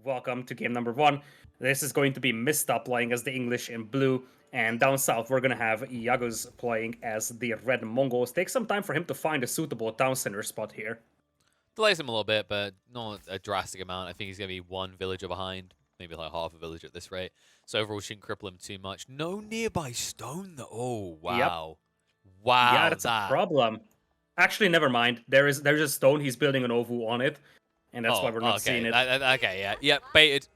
Welcome to game number one. This is going to be Mista playing as the English in blue, and down south we're going to have Iaguz playing as the red Mongols. Take some time for him to find a suitable town center spot here. Delays him a little bit, but not a drastic amount. I think he's going to be one villager behind, maybe like half a village at this rate. So overall, shouldn't cripple him too much. No nearby stone, though. Oh, Yep. wow. Yeah, Wow, that's a that. problem. Actually, never mind. There's a stone. He's building an ovu on it, and that's why Oh, we're not seeing okay. it. Okay, yeah. Yeah, baited.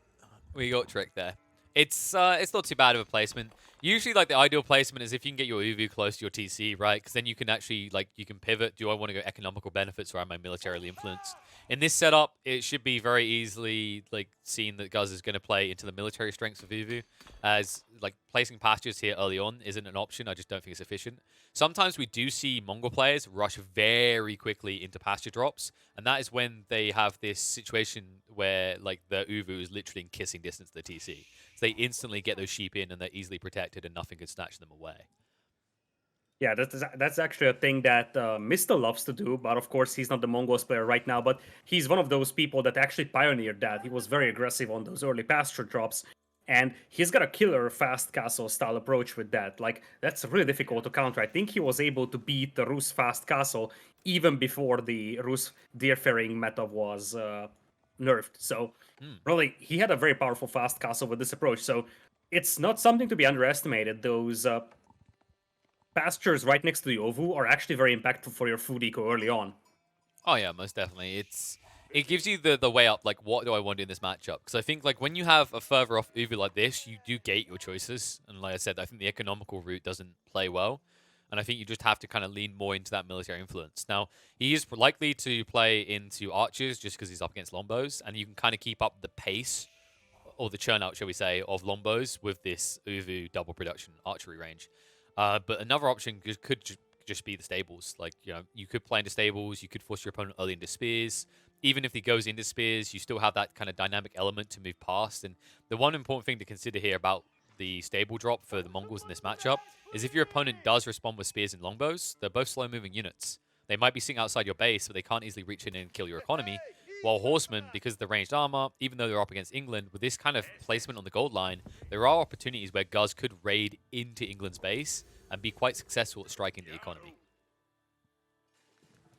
We got tricked there. It's not too bad of a placement. Usually, like, the ideal placement is if you can get your Uvu close to your TC, right? Because then you can actually, like, you can pivot. Do I want to go economical benefits or am I militarily influenced? In this setup, it should be very easily, like, seen that Guz is going to play into the military strengths of Uvu, as, like, placing pastures here early on isn't an option. I just don't think it's efficient. Sometimes we do see Mongol players rush very quickly into pasture drops, and that is when they have this situation where, like, the Uvu is literally in kissing distance to the TC. So they instantly get those sheep in and they're easily protected and nothing can snatch them away. Yeah, that's actually a thing that Mista loves to do, but of course he's not the Mongols player right now. But he's one of those people that actually pioneered that. He was very aggressive on those early pasture drops, and he's got a killer fast castle style approach with that. Like that's really difficult to counter. I think he was able to beat the Rus fast castle even before the Rus deer ferrying meta was nerfed. So really, he had a very powerful fast castle with this approach. So it's not something to be underestimated. Those pastures right next to the ovu are actually very impactful for your food eco early on. Oh yeah, most definitely. It gives you the way up, like, what do I want to do in this matchup? Because I think, like, when you have a further off Uvu like this, you do gate your choices. And like I said, I think the economical route doesn't play well. And I think you just have to kind of lean more into that military influence. Now, he is likely to play into archers just because he's up against longbows, and you can kind of keep up the pace, or the churn out, shall we say, of longbows with this Uvu double production archery range. But another option could just be the stables. Like, you know, you could play into stables, you could force your opponent early into spears. Even if he goes into spears, you still have that kind of dynamic element to move past. And the one important thing to consider here about the stable drop for the Mongols in this matchup is if your opponent does respond with spears and longbows, they're both slow-moving units. They might be sitting outside your base, but they can't easily reach in and kill your economy. While horsemen, because of the ranged armor, even though they're up against England, with this kind of placement on the gold line, there are opportunities where Guz could raid into England's base and be quite successful at striking the economy.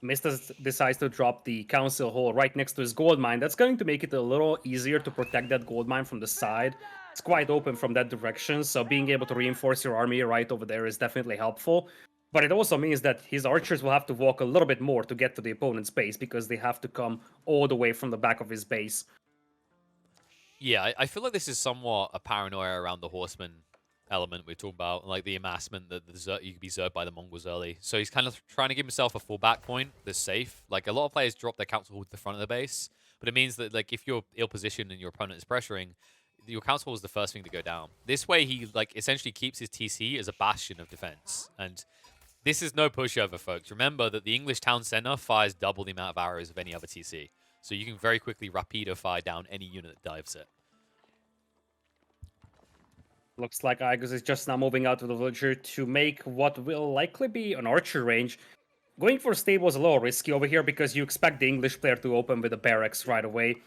Mista decides to drop the council hall right next to his gold mine. That's going to make it a little easier to protect that gold mine from the side. It's quite open from that direction, so being able to reinforce your army right over there is definitely helpful. But it also means that his archers will have to walk a little bit more to get to the opponent's base because they have to come all the way from the back of his base. Yeah, I feel like this is somewhat a paranoia around the horseman element we talked about, like the amassment that you could be zerged by the Mongols early. So he's kind of trying to give himself a fallback point that's safe. Like, a lot of players drop their council hall to the front of the base, but it means that, like, if you're ill positioned and your opponent is pressuring, your council hall is the first thing to go down. This way, he, like, essentially keeps his TC as a bastion of defense. And this is no pushover, folks. Remember that the English town center fires double the amount of arrows of any other TC. So you can very quickly rapido fire down any unit that dives it. Looks like Iaguz is just now moving out of the villager to make what will likely be an archer range. Going for stable is a little risky over here because you expect the English player to open with a barracks right away.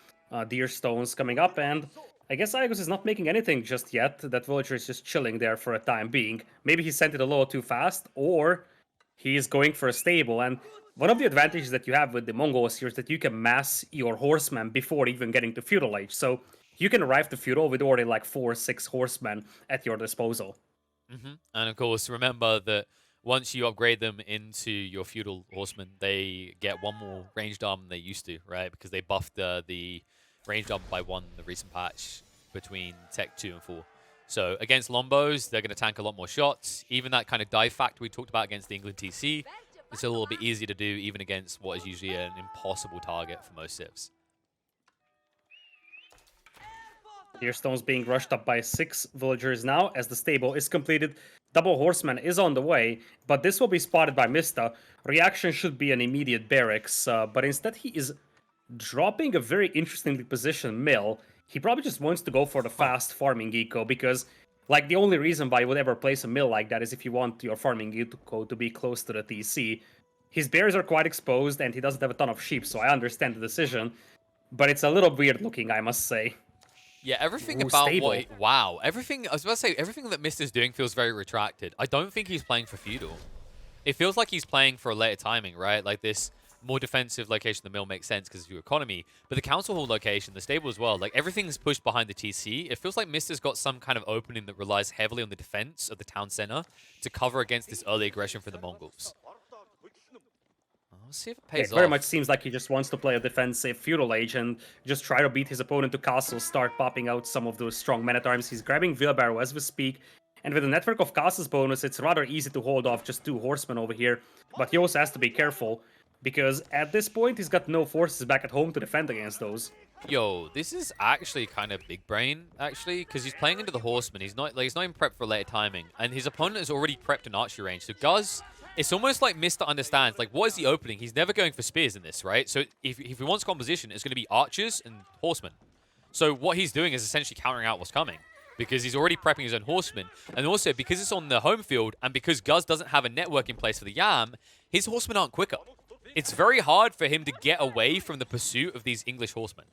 Deer stones coming up, and I guess Iaguz is not making anything just yet. That villager is just chilling there for a time being. Maybe he sent it a little too fast, or he is going for a stable. And one of the advantages that you have with the Mongols here is that you can mass your horsemen before even getting to feudal age. So you can arrive to feudal with already like 4 or 6 horsemen at your disposal. And of course, remember that once you upgrade them into your feudal horsemen, they get one more ranged arm than they used to, right? Because they buffed the ranged arm by 1 in the recent patch between Tech 2 and 4. So against Lombos, they're going to tank a lot more shots. Even that kind of dive factor we talked about against the England TC, it's a little bit easier to do even against what is usually an impossible target for most civs. Deerstone's being rushed up by 6 villagers now as the stable is completed. Double Horseman is on the way, but this will be spotted by Mista. Reaction should be an immediate barracks, but instead he is dropping a very interestingly positioned mill. He probably just wants to go for the fast farming eco because, like, the only reason why you would ever place a mill like that is if you want your farming eco to be close to the TC. His bears are quite exposed and he doesn't have a ton of sheep, so I understand the decision, but it's a little weird looking, I must say. Yeah, everything Ooh, about what stable. wow, everything, I was about to say, everything that Mister's doing feels very retracted. I don't think he's playing for Feudal. It feels like he's playing for a later timing, right? Like this more defensive location, the mill makes sense because of your economy. But the council hall location, the stable as well, like everything's pushed behind the TC. It feels like Mister's got some kind of opening that relies heavily on the defense of the town center to cover against this early aggression from the Mongols. Let's see if it Yeah, pays it very much off. seems like he just wants to play a defensive feudal age and just try to beat his opponent to castles, start popping out some of those strong men at arms. He's grabbing wheelbarrow as we speak. And with the network of castles bonus, it's rather easy to hold off just 2 horsemen over here. But he also has to be careful because at this point he's got no forces back at home to defend against those. Yo, this is actually kind of big brain, actually, because he's playing into the horseman. He's not even prepped for later timing, and his opponent is already prepped in archery range. So Guz, it's almost like Mister understands, like, what is the opening? He's never going for spears in this, right? So if he wants composition, it's going to be archers and horsemen. So what he's doing is essentially countering out what's coming, because he's already prepping his own horsemen, and also because it's on the home field, and because Guz doesn't have a network in place for the Yam, his horsemen aren't quicker. It's very hard for him to get away from the pursuit of these English horsemen.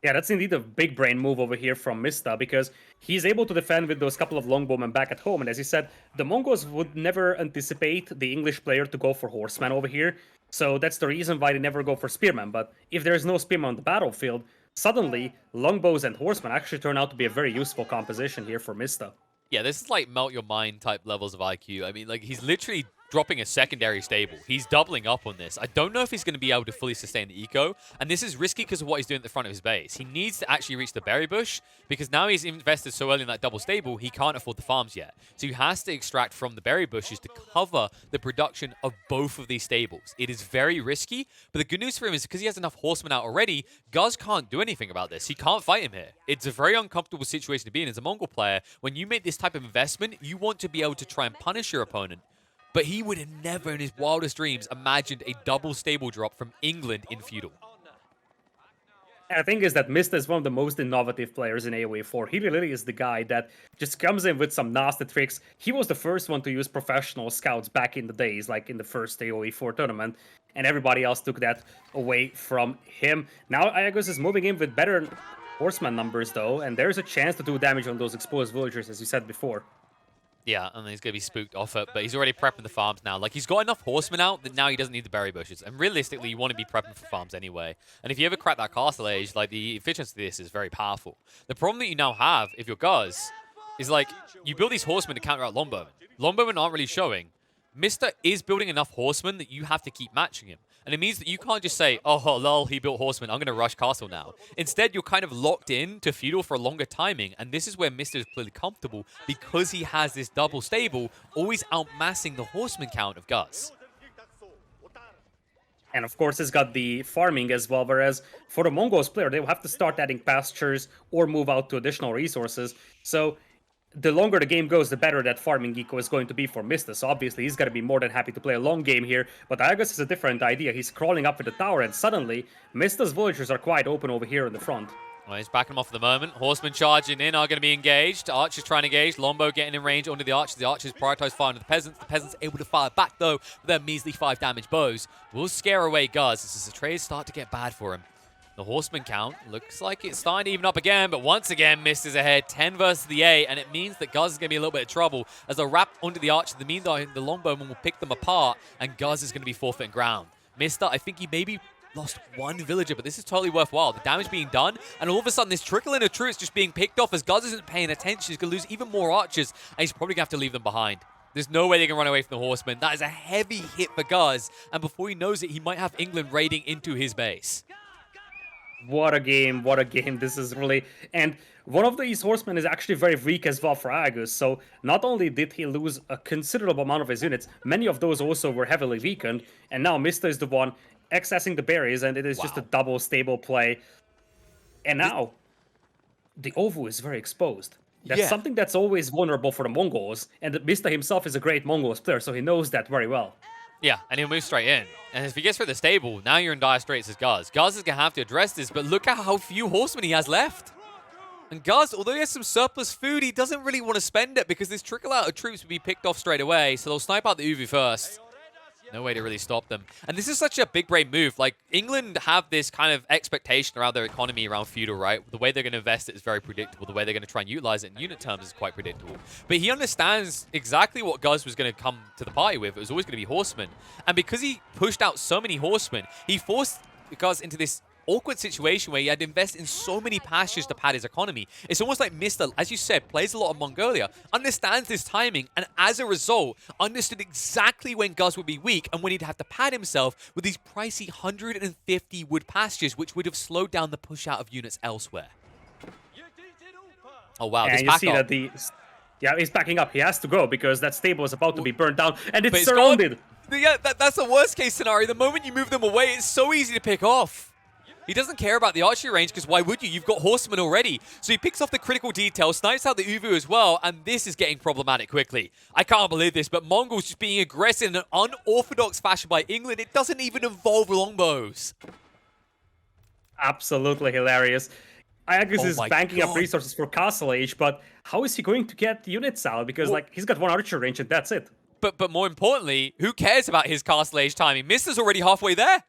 Yeah, that's indeed a big brain move over here from Mista because he's able to defend with those couple of longbowmen back at home. And as you said, the Mongols would never anticipate the English player to go for horsemen over here. So that's the reason why they never go for spearmen. But if there's no spearmen on the battlefield, suddenly longbows and horsemen actually turn out to be a very useful composition here for Mista. Yeah, this is like melt your mind type levels of IQ. I mean, like, he's literally dropping a secondary stable. He's doubling up on this. I don't know if he's going to be able to fully sustain the eco, and this is risky because of what he's doing at the front of his base. He needs to actually reach the berry bush, because now he's invested so early in that double stable, he can't afford the farms yet. So he has to extract from the berry bushes to cover the production of both of these stables. It is very risky, but the good news for him is because he has enough horsemen out already, Guz can't do anything about this. He can't fight him here. It's a very uncomfortable situation to be in as a Mongol player. When you make this type of investment, you want to be able to try and punish your opponent. But he would have never in his wildest dreams imagined a double stable drop from England in Feudal. And the thing is that Mista is one of the most innovative players in AoE 4. He really is the guy that just comes in with some nasty tricks. He was the first one to use professional scouts back in the days, like in the first AoE 4 tournament, and everybody else took that away from him. Now Iaguz is moving in with better horseman numbers, though, and there's a chance to do damage on those exposed villagers, as you said before. Yeah, and he's going to be spooked off it, but he's already prepping the farms now. Like, he's got enough horsemen out that now he doesn't need the berry bushes. And realistically, you want to be prepping for farms anyway. And if you ever crack that castle age, like, the efficiency of this is very powerful. The problem that you now have, if you're Guz, is, like, you build these horsemen to counter out longbowmen. Longbowmen aren't really showing. Mista is building enough horsemen that you have to keep matching him. And it means that you can't just say, oh, lol, he built horsemen, I'm going to rush castle now. Instead, you're kind of locked in to feudal for a longer timing, and this is where Mista is clearly comfortable because he has this double stable, always outmassing the horseman count of Guz. And of course, it's got the farming as well, whereas for the Mongols player, they will have to start adding pastures or move out to additional resources. So the longer the game goes, the better that farming eco is going to be for Mista. So obviously, he's going to be more than happy to play a long game here. But Iaguz has a different idea. He's crawling up with the tower, and suddenly, Mista's villagers are quite open over here in the front. Well, he's backing him off for the moment. Horsemen charging in are going to be engaged. Archers trying to engage. Longbow getting in range onto the archers. The archers prioritize firing the peasants. The peasants able to fire back, though, with their measly 5 damage bows. Will scare away Guz as the trades start to get bad for him. The horseman count looks like it's starting to even up again, but once again, Mista's ahead. 10 versus the 8, and it means that Guz is going to be a little bit of trouble as they'll wrap onto the archer. In the meantime, the longbowman will pick them apart, and Guz is going to be forfeiting ground. Mista, I think he maybe lost 1 villager, but this is totally worthwhile. The damage being done, and all of a sudden, this trickle in of troops just being picked off as Guz isn't paying attention. He's going to lose even more archers, and he's probably going to have to leave them behind. There's no way they can run away from the horsemen. That is a heavy hit for Guz, and before he knows it, he might have England raiding into his base. What a game, what a game. This is really... And one of these horsemen is actually very weak as well for Iaguz, so not only did he lose a considerable amount of his units, many of those also were heavily weakened, and now Mista is the one accessing the berries, and it is just a double stable play. And now, the Ovu is very exposed. That's something that's always vulnerable for the Mongols, and Mista himself is a great Mongols player, so he knows that very well. Yeah, and he'll move straight in. And if he gets through the stable, now you're in dire straits as Guz. Guz is going to have to address this, but look at how few horsemen he has left. And Guz, although he has some surplus food, he doesn't really want to spend it because this trickle out of troops will be picked off straight away, so they'll snipe out the Uvu first. No way to really stop them. And this is such a big brain move. Like, England have this kind of expectation around their economy around feudal, right? The way they're going to invest it is very predictable. The way they're going to try and utilize it in unit terms is quite predictable. But he understands exactly what Guz was going to come to the party with. It was always going to be horsemen. And because he pushed out so many horsemen, he forced Guz into this awkward situation where he had to invest in so many pastures to pad his economy. It's almost like Mr., as you said, plays a lot of Mongolia, understands this timing, and as a result, understood exactly when Guz would be weak and when he'd have to pad himself with these pricey 150 wood pastures, which would have slowed down the push out of units elsewhere. Oh, wow. And This you back see up. that yeah, he's backing up. He has to go because that stable is about to be burned down, and But it's it's gone. surrounded. Yeah, that's the worst case scenario. The moment you move them away, it's so easy to pick off. He doesn't care about the archery range because why would you? You've got horsemen already. So he picks off the critical details, snipes out the Uvu as well, and this is getting problematic quickly. I can't believe this, but Mongols just being aggressive in an unorthodox fashion by England. It doesn't even involve longbows. Absolutely hilarious. Iaguz Oh is my banking up God. resources for Castle Age, but how is he going to get units out? Because like he's got one archer range and that's it. But more importantly, who cares about his castle age timing? Mister's already halfway there.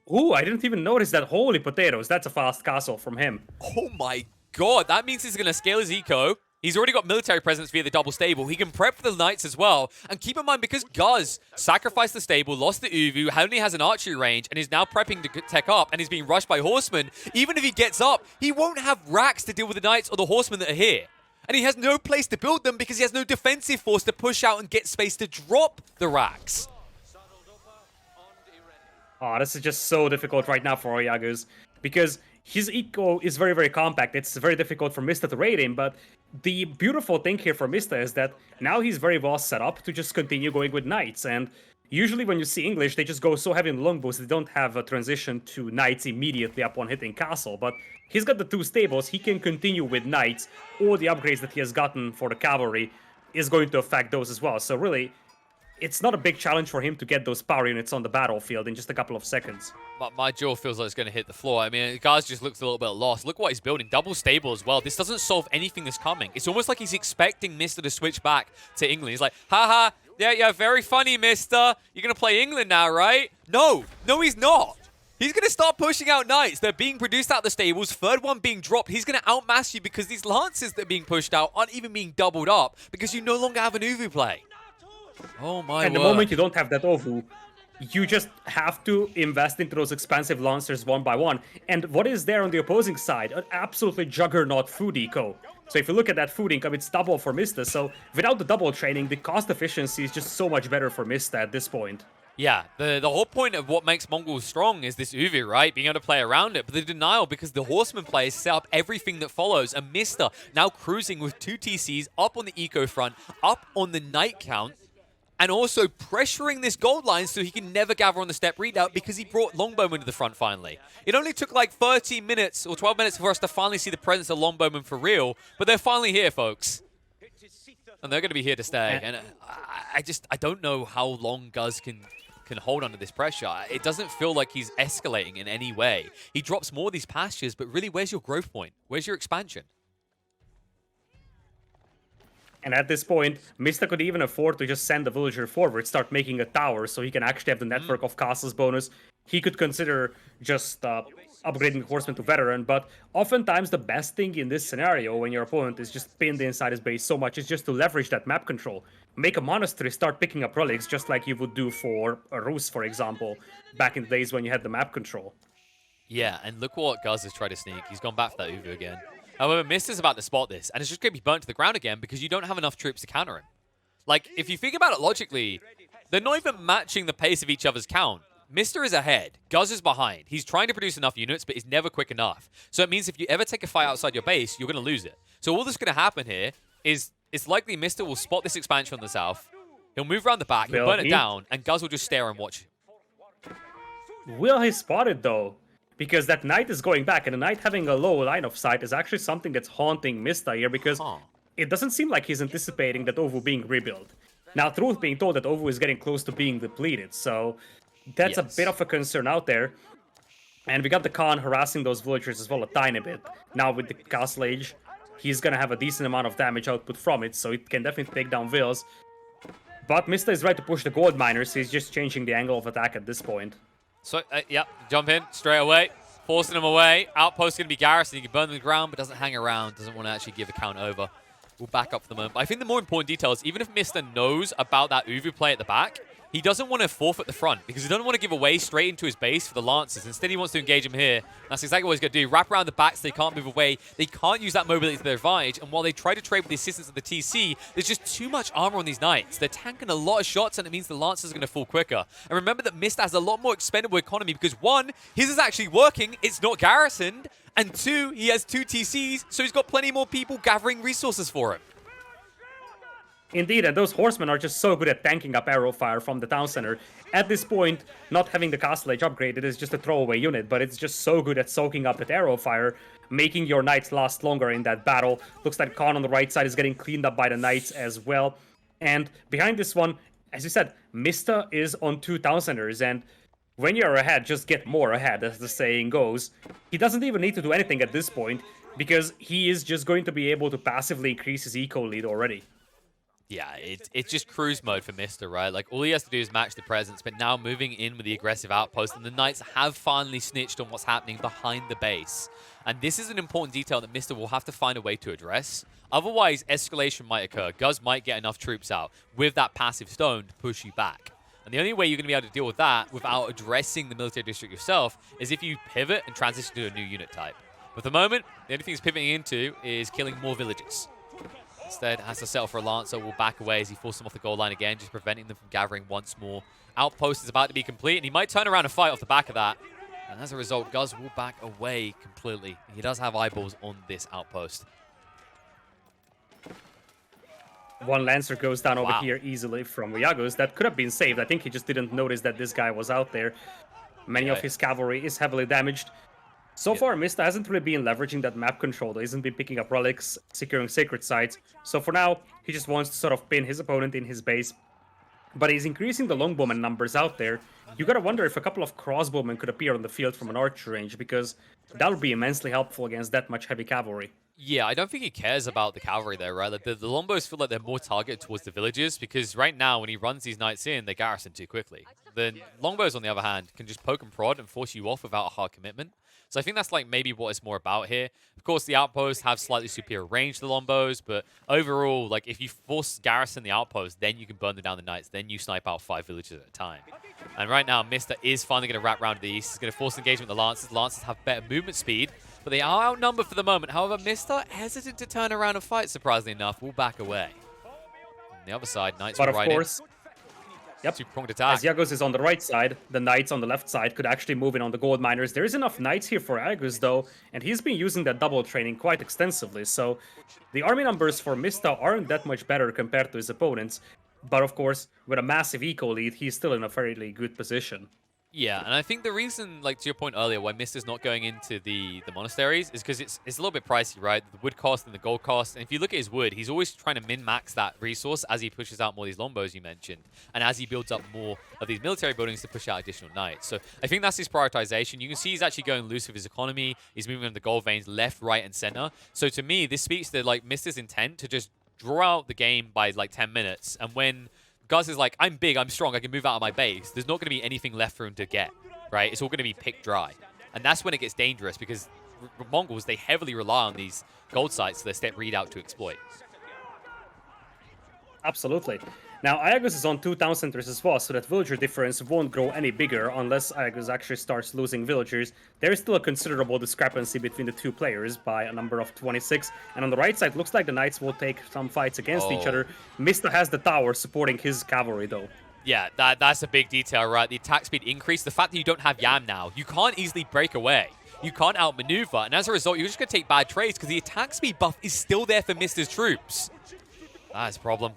Ooh, I didn't even notice that. Holy potatoes, that's a fast castle from him. Oh my God, that means he's going to scale his eco. He's already got military presence via the double stable. He can prep for the knights as well. And keep in mind, because Guz sacrificed the stable, lost the Uvu, only has an archery range, and is now prepping to tech up, and is being rushed by horsemen, even if he gets up, he won't have racks to deal with the knights or the horsemen that are here. And he has no place to build them because he has no defensive force to push out and get space to drop the racks. Oh, this is just so difficult right now for Iaguz because his eco is very, very compact. It's very difficult for Mista to raid him, but the beautiful thing here for Mista is that now he's very well set up to just continue going with knights. And usually when you see English, they just go so heavy in longbows, they don't have a transition to knights immediately upon hitting castle. But he's got the two stables, he can continue with knights, or the upgrades that he has gotten for the cavalry is going to affect those as well. So really, it's not a big challenge for him to get those power units on the battlefield in just a couple of seconds. My jaw feels like it's going to hit the floor. I mean, the guy just looks a little bit lost. Look what he's building. Double stable as well. This doesn't solve anything that's coming. It's almost like he's expecting Mr. to switch back to England. He's like, haha, yeah, very funny, Mr. You're going to play England now, right? No, he's not. He's going to start pushing out knights. They're being produced out of the stables. Third one being dropped. He's going to outmass you because these lances that are being pushed out aren't even being doubled up because you no longer have an Uvu play. Oh my At the word. moment you don't have that Ovu, you just have to invest into those expensive lancers one by one. And what is there on the opposing side? An absolutely juggernaut food eco. So if you look at that food income, it's double for Mista. So without the double training, the cost efficiency is just so much better for Mista at this point. Yeah, the whole point of what makes Mongols strong is this Uvu, right? Being able to play around it. But the denial, because the Horseman players set up everything that follows. And Mista now cruising with 2 TCs up on the eco front, up on the knight count, and also pressuring this gold line so he can never gather on the step readout because he brought Longbowmen to the front finally. It only took like 13 minutes or 12 minutes for us to finally see the presence of Longbowmen for real, but they're finally here, folks. And they're going to be here to stay. And I don't know how long Guz can hold under this pressure. It doesn't feel like he's escalating in any way. He drops more of these pastures, but really, where's your growth point? Where's your expansion? And at this point, Mista could even afford to just send the villager forward, start making a tower so he can actually have the network of castles bonus. He could consider just upgrading horseman to veteran, but oftentimes the best thing in this scenario when your opponent is just pinned inside his base so much is just to leverage that map control. Make a monastery, start picking up relics just like you would do for a Rus, for example, back in the days when you had the map control. Yeah, and look what Guz has tried to sneak. He's gone back for that Uvu again. However, Mista's about to spot this, and it's just going to be burnt to the ground again because you don't have enough troops to counter him. Like, if you think about it logically, they're not even matching the pace of each other's count. Mista is ahead. Guz is behind. He's trying to produce enough units, but he's never quick enough. So it means if you ever take a fight outside your base, you're going to lose it. So all that's going to happen here is it's likely Mista will spot this expansion on the south. He'll move around the back, he'll burn it down, and Guz will just stare and watch. Will he spot it, though? Because that knight is going back, and the knight having a low line of sight is actually something that's haunting Mista here, because it doesn't seem like he's anticipating that Ovu being rebuilt. Now, truth being told, that Ovu is getting close to being depleted, so that's a bit of a concern out there. And we got the Khan harassing those villagers as well a tiny bit. Now with the Castle Age, he's gonna have a decent amount of damage output from it, so it can definitely take down vills. But Mista is right to push the gold miners. He's just changing the angle of attack at this point. So, yeah, jump in straight away. Forcing him away. Outpost going to be Garrison. He can burn the ground, but doesn't hang around. Doesn't want to actually give the count over. We'll back up for the moment. But I think the more important detail is even if Mista knows about that Uvu play at the back, he doesn't want to forfeit the front because he doesn't want to give away straight into his base for the Lancers. Instead, he wants to engage him here. That's exactly what he's going to do. Wrap around the back so they can't move away. They can't use that mobility to their advantage. And while they try to trade with the assistance of the TC, there's just too much armor on these Knights. They're tanking a lot of shots, and it means the Lancers are going to fall quicker. And remember that Mista has a lot more expendable economy because, one, his is actually working. It's not garrisoned. And two, he has 2 TCs, so he's got plenty more people gathering resources for him. Indeed, and those horsemen are just so good at tanking up arrow fire from the town center. At this point, not having the castle age upgraded is just a throwaway unit, but it's just so good at soaking up that arrow fire, making your knights last longer in that battle. Looks like Khan on the right side is getting cleaned up by the knights as well. And behind this one, as you said, Mista is on 2000ers, and when you're ahead, just get more ahead, as the saying goes. He doesn't even need to do anything at this point, because he is just going to be able to passively increase his eco lead already. Yeah, it's just cruise mode for Mista, right? Like, all he has to do is match the presence, but now moving in with the aggressive outpost, and the Knights have finally snitched on what's happening behind the base. And this is an important detail that Mista will have to find a way to address. Otherwise, escalation might occur. Guz might get enough troops out with that passive stone to push you back. And the only way you're going to be able to deal with that without addressing the military district yourself is if you pivot and transition to a new unit type. But at the moment, the only thing he's pivoting into is killing more villages. Instead, has to settle for a Lancer, will back away as he forces them off the goal line again, just preventing them from gathering once more. Outpost is about to be complete, and he might turn around and fight off the back of that. And as a result, Guz will back away completely. He does have eyeballs on this outpost. One Lancer goes down over here easily from Iaguz. That could have been saved. I think he just didn't notice that this guy was out there. Many of his cavalry is heavily damaged. So far, Mista hasn't really been leveraging that map control. He hasn't been picking up relics, securing sacred sites. So for now, he just wants to sort of pin his opponent in his base. But he's increasing the longbowman numbers out there. You gotta wonder if a couple of crossbowmen could appear on the field from an archer range, because that would be immensely helpful against that much heavy cavalry. Yeah, I don't think he cares about the cavalry there, right? Like the longbows feel like they're more targeted towards the villages, because right now, when he runs these knights in, they garrison too quickly. The longbows, on the other hand, can just poke and prod and force you off without a hard commitment. So I think that's like maybe what it's more about here. Of course, the outposts have slightly superior range to the longbows, but overall, like if you force garrison the outpost, then you can burn them down the knights, then you snipe out 5 villages at a time. And right now, Mista is finally going to wrap around to the east. He's going to force engagement with the Lancers. The Lancers have better movement speed, but they are outnumbered for the moment. However, Mista, hesitant to turn around and fight, surprisingly enough, will back away. On the other side, Knights will ride in. Yep. Two-pronged attack. As Iaguz is on the right side, the Knights on the left side could actually move in on the gold miners. There is enough Knights here for Iaguz, though, and he's been using that double training quite extensively, so the army numbers for Mista aren't that much better compared to his opponents. But of course, with a massive eco lead, he's still in a fairly good position. Yeah, and I think the reason, like to your point earlier, why Mista's not going into the monasteries is because it's a little bit pricey, right? The wood cost and the gold cost. And if you look at his wood, he's always trying to min-max that resource as he pushes out more of these longbows you mentioned, and as he builds up more of these military buildings to push out additional knights. So I think that's his prioritization. You can see he's actually going loose with his economy. He's moving on the gold veins left, right, and center. So to me, this speaks to like Mista's intent to just draw out the game by like 10 minutes. And when Guz is like, I'm big, I'm strong, I can move out of my base, there's not going to be anything left for him to get, right? It's all going to be picked dry. And that's when it gets dangerous, because Mongols, they heavily rely on these gold sites for their step readout to exploit. Absolutely. Now, Iaguz is on 2 town centers as well, so that villager difference won't grow any bigger unless Iaguz actually starts losing villagers. There is still a considerable discrepancy between the two players by a number of 26, and on the right side, looks like the Knights will take some fights against each other. Mista has the tower supporting his cavalry, though. Yeah, that's a big detail, right? The attack speed increase, the fact that you don't have Yam now, you can't easily break away. You can't outmaneuver, and as a result, you're just going to take bad trades because the attack speed buff is still there for Mista's troops. That's a problem.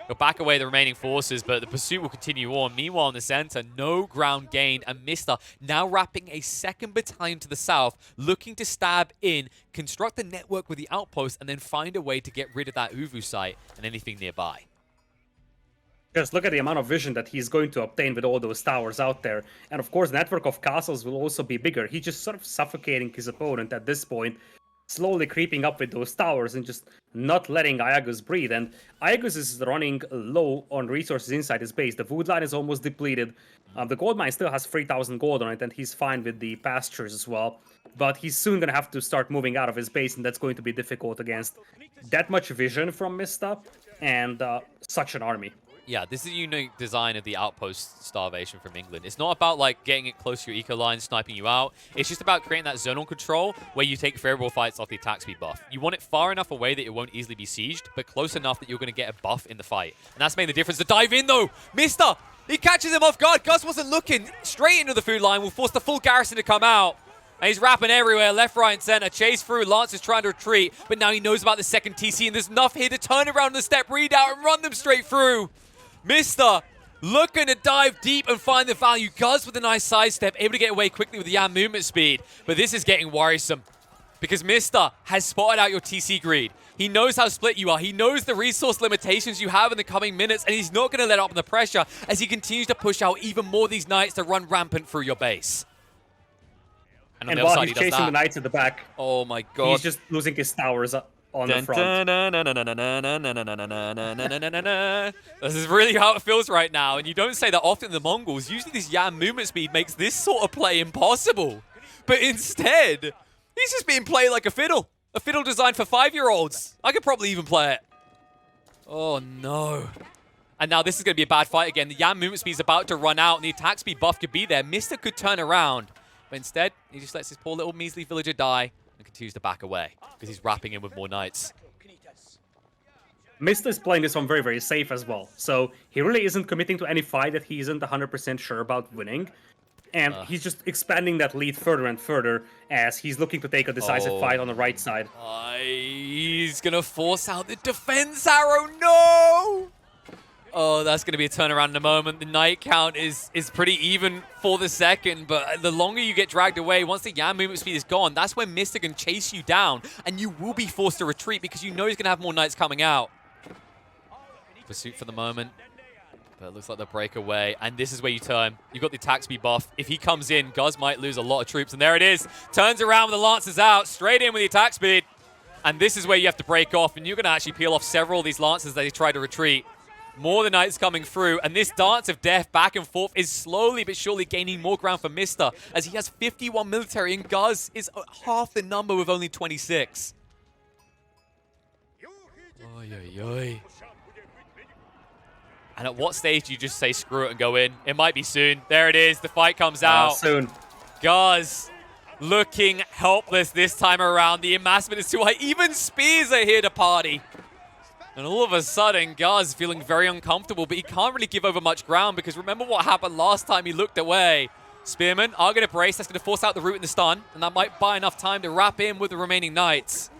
He'll back away the remaining forces, but the pursuit will continue on. Meanwhile, in the center, no ground gained, and Mista now wrapping a second battalion to the south, looking to stab in, construct a network with the outpost, and then find a way to get rid of that Uvu site and anything nearby. Just look at the amount of vision that he's going to obtain with all those towers out there. And of course, the network of castles will also be bigger. He's just sort of suffocating his opponent at this point. slowly creeping up with those towers and just not letting Iaguz breathe. And Iaguz is running low on resources inside his base. The food line is almost depleted. The gold mine still has 3,000 gold on it, and he's fine with the pastures as well. But he's soon going to have to start moving out of his base, and that's going to be difficult against that much vision from Mista and such an army. Yeah, this is a unique design of the outpost starvation from England. It's not about like getting it close to your eco line, sniping you out. It's just about creating that zonal control where you take favorable fights off the attack speed buff. You want it far enough away that it won't easily be sieged, but close enough that you're going to get a buff in the fight. And that's made the difference. To dive in though, Mista, he catches him off guard. Gus wasn't looking. Straight into the food line will force the full garrison to come out. And he's rapping everywhere, left, right, and center. Chase through. Lance is trying to retreat, but now he knows about the second TC, and there's enough here to turn around the step readout and run them straight through. Mista looking to dive deep and find the value. Guz with a nice sidestep, able to get away quickly with the Yam movement speed. But this is getting worrisome because Mista has spotted out your TC greed. He knows how split you are. He knows the resource limitations you have in the coming minutes, and he's not going to let up on the pressure as he continues to push out even more of these knights to run rampant through your base. And while he's chasing the knights at the back, oh my god, he's just losing his towers on the front. This is really how it feels right now, and you don't say that often in the Mongols. Usually this Yam movement speed makes this sort of play impossible. But instead, he's just being played like a fiddle designed for 5-year-olds. I could probably even play it. Oh no. And now this is going to be a bad fight again. The Yam movement speed is about to run out, and the attack speed buff could be there. Mista could turn around. But instead, he just lets his poor little measly villager die and continues to back away because he's wrapping in with more knights. Mista is playing this one very, very safe as well. So he really isn't committing to any fight that he isn't 100% sure about winning. And he's just expanding that lead further and further as he's looking to take a decisive fight on the right side. He's going to force out the defense arrow. No! Oh, that's going to be a turnaround in a moment. The knight count is pretty even for the second, but the longer you get dragged away, once the Yam movement speed is gone, that's when Mista can chase you down, and you will be forced to retreat because you know he's going to have more knights coming out. Pursuit for the moment, but it looks like they'll break away, and this is where you turn. You've got the attack speed buff. If he comes in, Guz might lose a lot of troops, and there it is. Turns around with the Lancers out, straight in with the attack speed, and this is where you have to break off, and you're going to actually peel off several of these Lancers as they try to retreat. More the knights coming through, and this dance of death back and forth is slowly but surely gaining more ground for Mista, as he has 51 military, and Guz is half the number with only 26. Oy, oy, oy. And at what stage do you just say screw it and go in? It might be soon. There it is. The fight comes out. Soon. Guz looking helpless this time around. The amassment is too high. Even spears are here to party. And all of a sudden, Guz feeling very uncomfortable, but he can't really give over much ground because remember what happened last time he looked away. Spearmen are going to brace. That's going to force out the root and the stun, and that might buy enough time to wrap in with the remaining knights.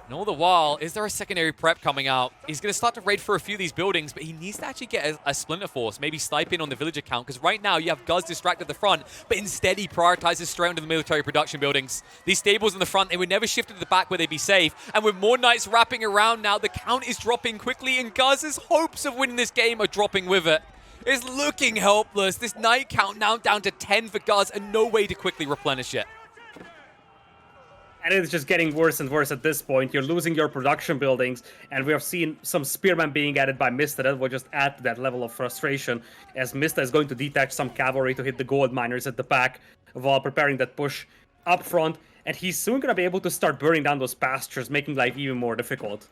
And all the while, is there a secondary prep coming out? He's going to start to raid for a few of these buildings, but he needs to actually get a splinter force, maybe snipe in on the villager count, because right now you have Guz distracted at the front, but instead he prioritizes straight onto the military production buildings. These stables in the front, they were never shifted to the back where they'd be safe, and with more knights wrapping around now, the count is dropping quickly, and Guz's hopes of winning this game are dropping with it. It's looking helpless. This knight count now down to 10 for Guz, and no way to quickly replenish it. And it's just getting worse and worse at this point. You're losing your production buildings, and we have seen some spearmen being added by Mista that will just add to that level of frustration, as Mista is going to detach some cavalry to hit the gold miners at the back while preparing that push up front, and he's soon going to be able to start burning down those pastures, making life even more difficult.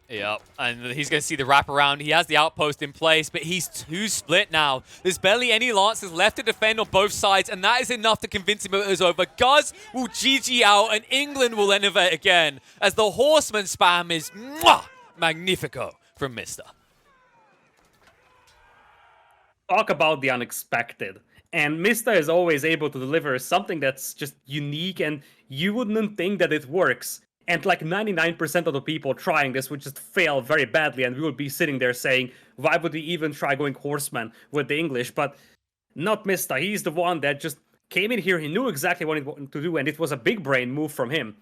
Yep, and he's going to see the wraparound. He has the outpost in place, but he's too split now. There's barely any Lancers left to defend on both sides, and that is enough to convince him it was over. Guz will GG out, and England will innovate again, as the Horseman spam is magnifico from Mista. Talk about the unexpected. And Mista is always able to deliver something that's just unique, and you wouldn't think that it works. And like 99% of the people trying this would just fail very badly, and we would be sitting there saying, why would we even try going Horseman with the English? But not Mista. He's the one that just came in here. He knew exactly what he wanted to do, and it was a big brain move from him,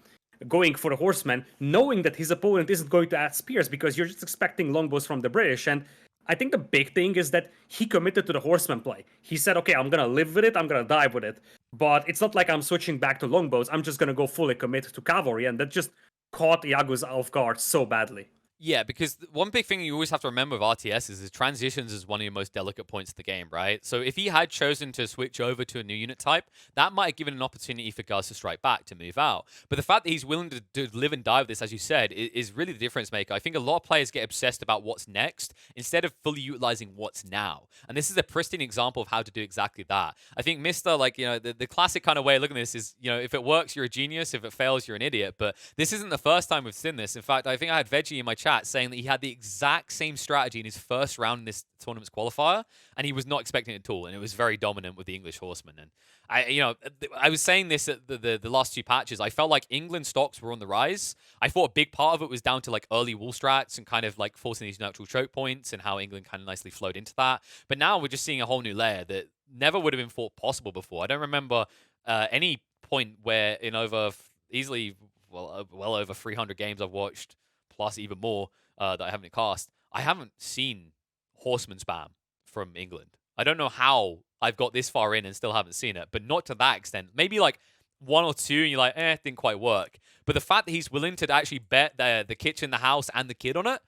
going for the Horseman, knowing that his opponent isn't going to add spears because you're just expecting longbows from the British. And I think the big thing is that he committed to the Horseman play. He said, okay, I'm going to live with it. I'm going to die with it. But it's not like I'm switching back to longbows. I'm just gonna go fully commit to cavalry, and that just caught Iaguz off guard so badly. Yeah, because one big thing you always have to remember with RTS is transitions is one of your most delicate points of the game, right? So if he had chosen to switch over to a new unit type, that might have given an opportunity for Gus to strike back, to move out. But the fact that he's willing to live and die with this, as you said, is really the difference maker. I think a lot of players get obsessed about what's next instead of fully utilizing what's now. And this is a pristine example of how to do exactly that. I think Mr. Like, the classic kind of way of looking at this is, if it works, you're a genius. If it fails, you're an idiot. But this isn't the first time we've seen this. In fact, I think I had Veggie in my chat saying that he had the exact same strategy in his first round in this tournament's qualifier, and he was not expecting it at all, and it was very dominant with the English horsemen. And I was saying this at the last two patches. I felt like England stocks were on the rise. I thought a big part of it was down to like early wall strats and kind of like forcing these natural choke points and how England kind of nicely flowed into that. But now we're just seeing a whole new layer that never would have been thought possible before. I don't remember any point where in over easily well over 300 games I've watched, plus even more that I haven't cast, I haven't seen horseman spam from England. I don't know how I've got this far in and still haven't seen it, but not to that extent. Maybe like one or two, and you're like, it didn't quite work. But the fact that he's willing to actually bet the kitchen, the house, and the kid on it,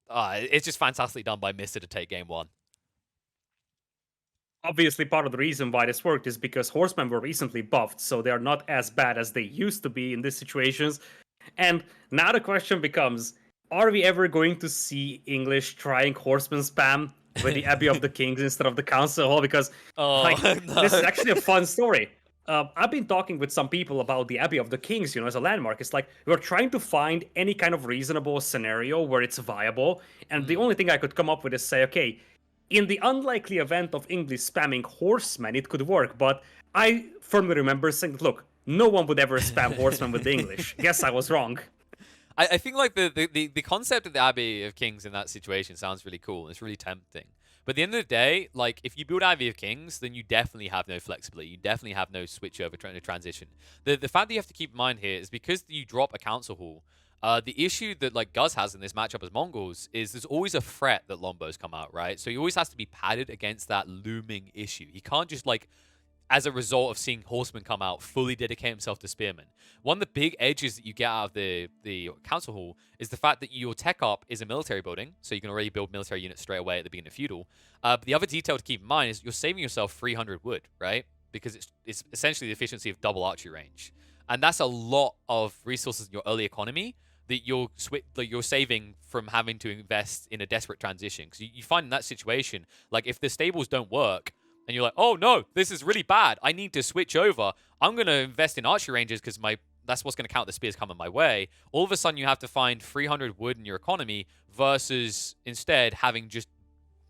it's just fantastically done by Mister to take game one. Obviously, part of the reason why this worked is because horsemen were recently buffed, so they are not as bad as they used to be in these situations. And now the question becomes, are we ever going to see English trying horseman spam with the Abbey of the Kings instead of the Council Hall? Because like No. this is actually a fun story. I've been talking with some people about the Abbey of the Kings, as a landmark. It's like we're trying to find any kind of reasonable scenario where it's viable, and the only thing I could come up with is say, okay, in the unlikely event of English spamming horsemen, it could work. But I firmly remember saying, look, no one would ever spam horsemen with the English. Guess I was wrong. I think like the concept of the Abbey of Kings in that situation sounds really cool. It's really tempting. But at the end of the day, like if you build Abbey of Kings, then you definitely have no flexibility. You definitely have no switch over trying to transition. The fact that you have to keep in mind here is because you drop a council hall. The issue that like Guz has in this matchup as Mongols is there's always a threat that Lombos come out, right? So he always has to be padded against that looming issue. He can't just like as a result of seeing horsemen come out, fully dedicate himself to spearmen. One of the big edges that you get out of the council hall is the fact that your tech up is a military building, so you can already build military units straight away at the beginning of feudal. But the other detail to keep in mind is you're saving yourself 300 wood, right? Because it's essentially the efficiency of double archery range, and that's a lot of resources in your early economy that you're saving from having to invest in a desperate transition. Because you find in that situation, like if the stables don't work and you're like, oh no, this is really bad, I need to switch over, I'm going to invest in archery ranges because that's what's going to count the spears coming my way. All of a sudden you have to find 300 wood in your economy versus instead having just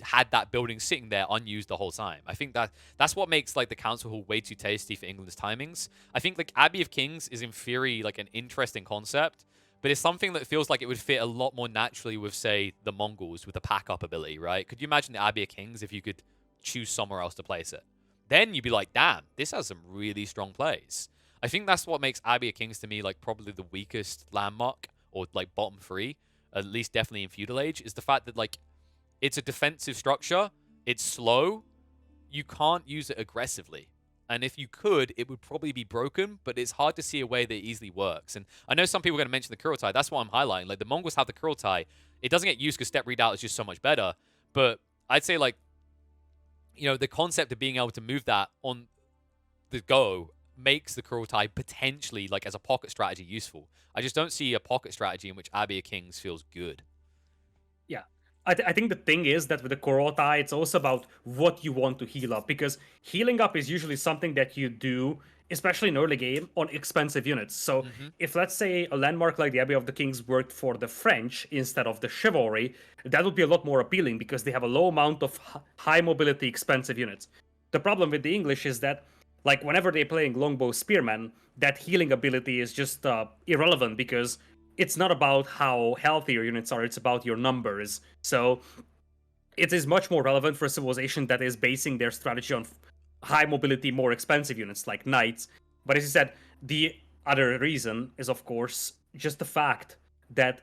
had that building sitting there unused the whole time. I think that's what makes like the council hall way too tasty for England's timings. I think like Abbey of Kings is in theory like an interesting concept, but it's something that feels like it would fit a lot more naturally with, say, the Mongols with the pack-up ability, right? Could you imagine the Abbey of Kings if you could choose somewhere else to place it? Then you'd be like, damn, this has some really strong plays. I think that's what makes Abbey of Kings to me like probably the weakest landmark, or like bottom three, at least definitely in feudal age, is the fact that like it's a defensive structure, it's slow, you can't use it aggressively. And if you could, it would probably be broken, but it's hard to see a way that it easily works. And I know some people are going to mention the Kurultai. That's what I'm highlighting. Like, the Mongols have the Kurultai. It doesn't get used because step readout is just so much better. But I'd say, like, the concept of being able to move that on the go makes the Kurultai potentially, like, as a pocket strategy useful. I just don't see a pocket strategy in which Abbey of Kings feels good. Yeah. I think the thing is that with the Kurultai, it's also about what you want to heal up, because healing up is usually something that you do, especially in early game, on expensive units. So if, let's say, a landmark like the Abbey of the Kings worked for the French instead of the Chivalry, that would be a lot more appealing because they have a low amount of high mobility expensive units. The problem with the English is that, like, whenever they're playing longbow spearmen, that healing ability is just irrelevant because it's not about how healthy your units are, it's about your numbers. So it is much more relevant for a civilization that is basing their strategy on high mobility, more expensive units like knights. But as you said, the other reason is, of course, just the fact that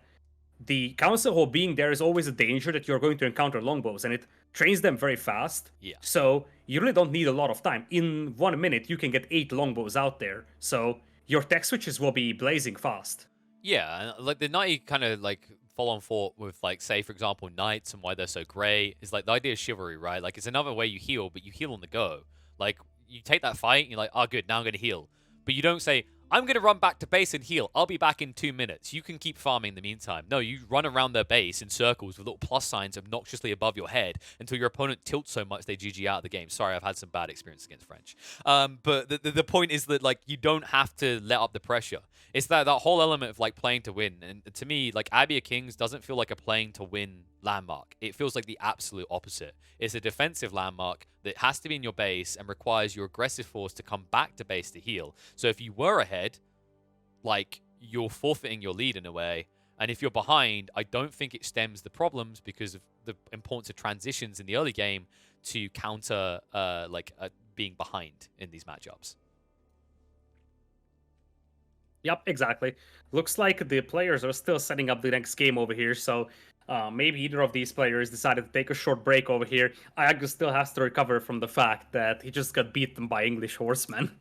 the council hall being there is always a danger that you're going to encounter longbows, and it trains them very fast. Yeah. So you really don't need a lot of time. In 1 minute, you can get 8 longbows out there. So your tech switches will be blazing fast. Yeah, and like the knighty kind of like follow on thought with like say for example knights and why they're so great is like the idea of chivalry, right? Like it's another way you heal, but you heal on the go. Like you take that fight, and you're like, oh good, now I'm gonna heal, but you don't say I'm gonna run back to base and heal. I'll be back in 2 minutes. You can keep farming in the meantime. No, you run around their base in circles with little plus signs obnoxiously above your head until your opponent tilts so much they GG out of the game. Sorry, I've had some bad experience against French. But the point is that like you don't have to let up the pressure. It's that whole element of like playing to win, and to me, like Abbey of Kings doesn't feel like a playing to win landmark. It feels like the absolute opposite. It's a defensive landmark that has to be in your base and requires your aggressive force to come back to base to heal. So if you were ahead, like you're forfeiting your lead in a way. And if you're behind, I don't think it stems the problems because of the importance of transitions in the early game to counter being behind in these matchups. Yep, exactly. Looks like the players are still setting up the next game over here, so maybe either of these players decided to take a short break over here. Iaguz still has to recover from the fact that he just got beaten by English horsemen.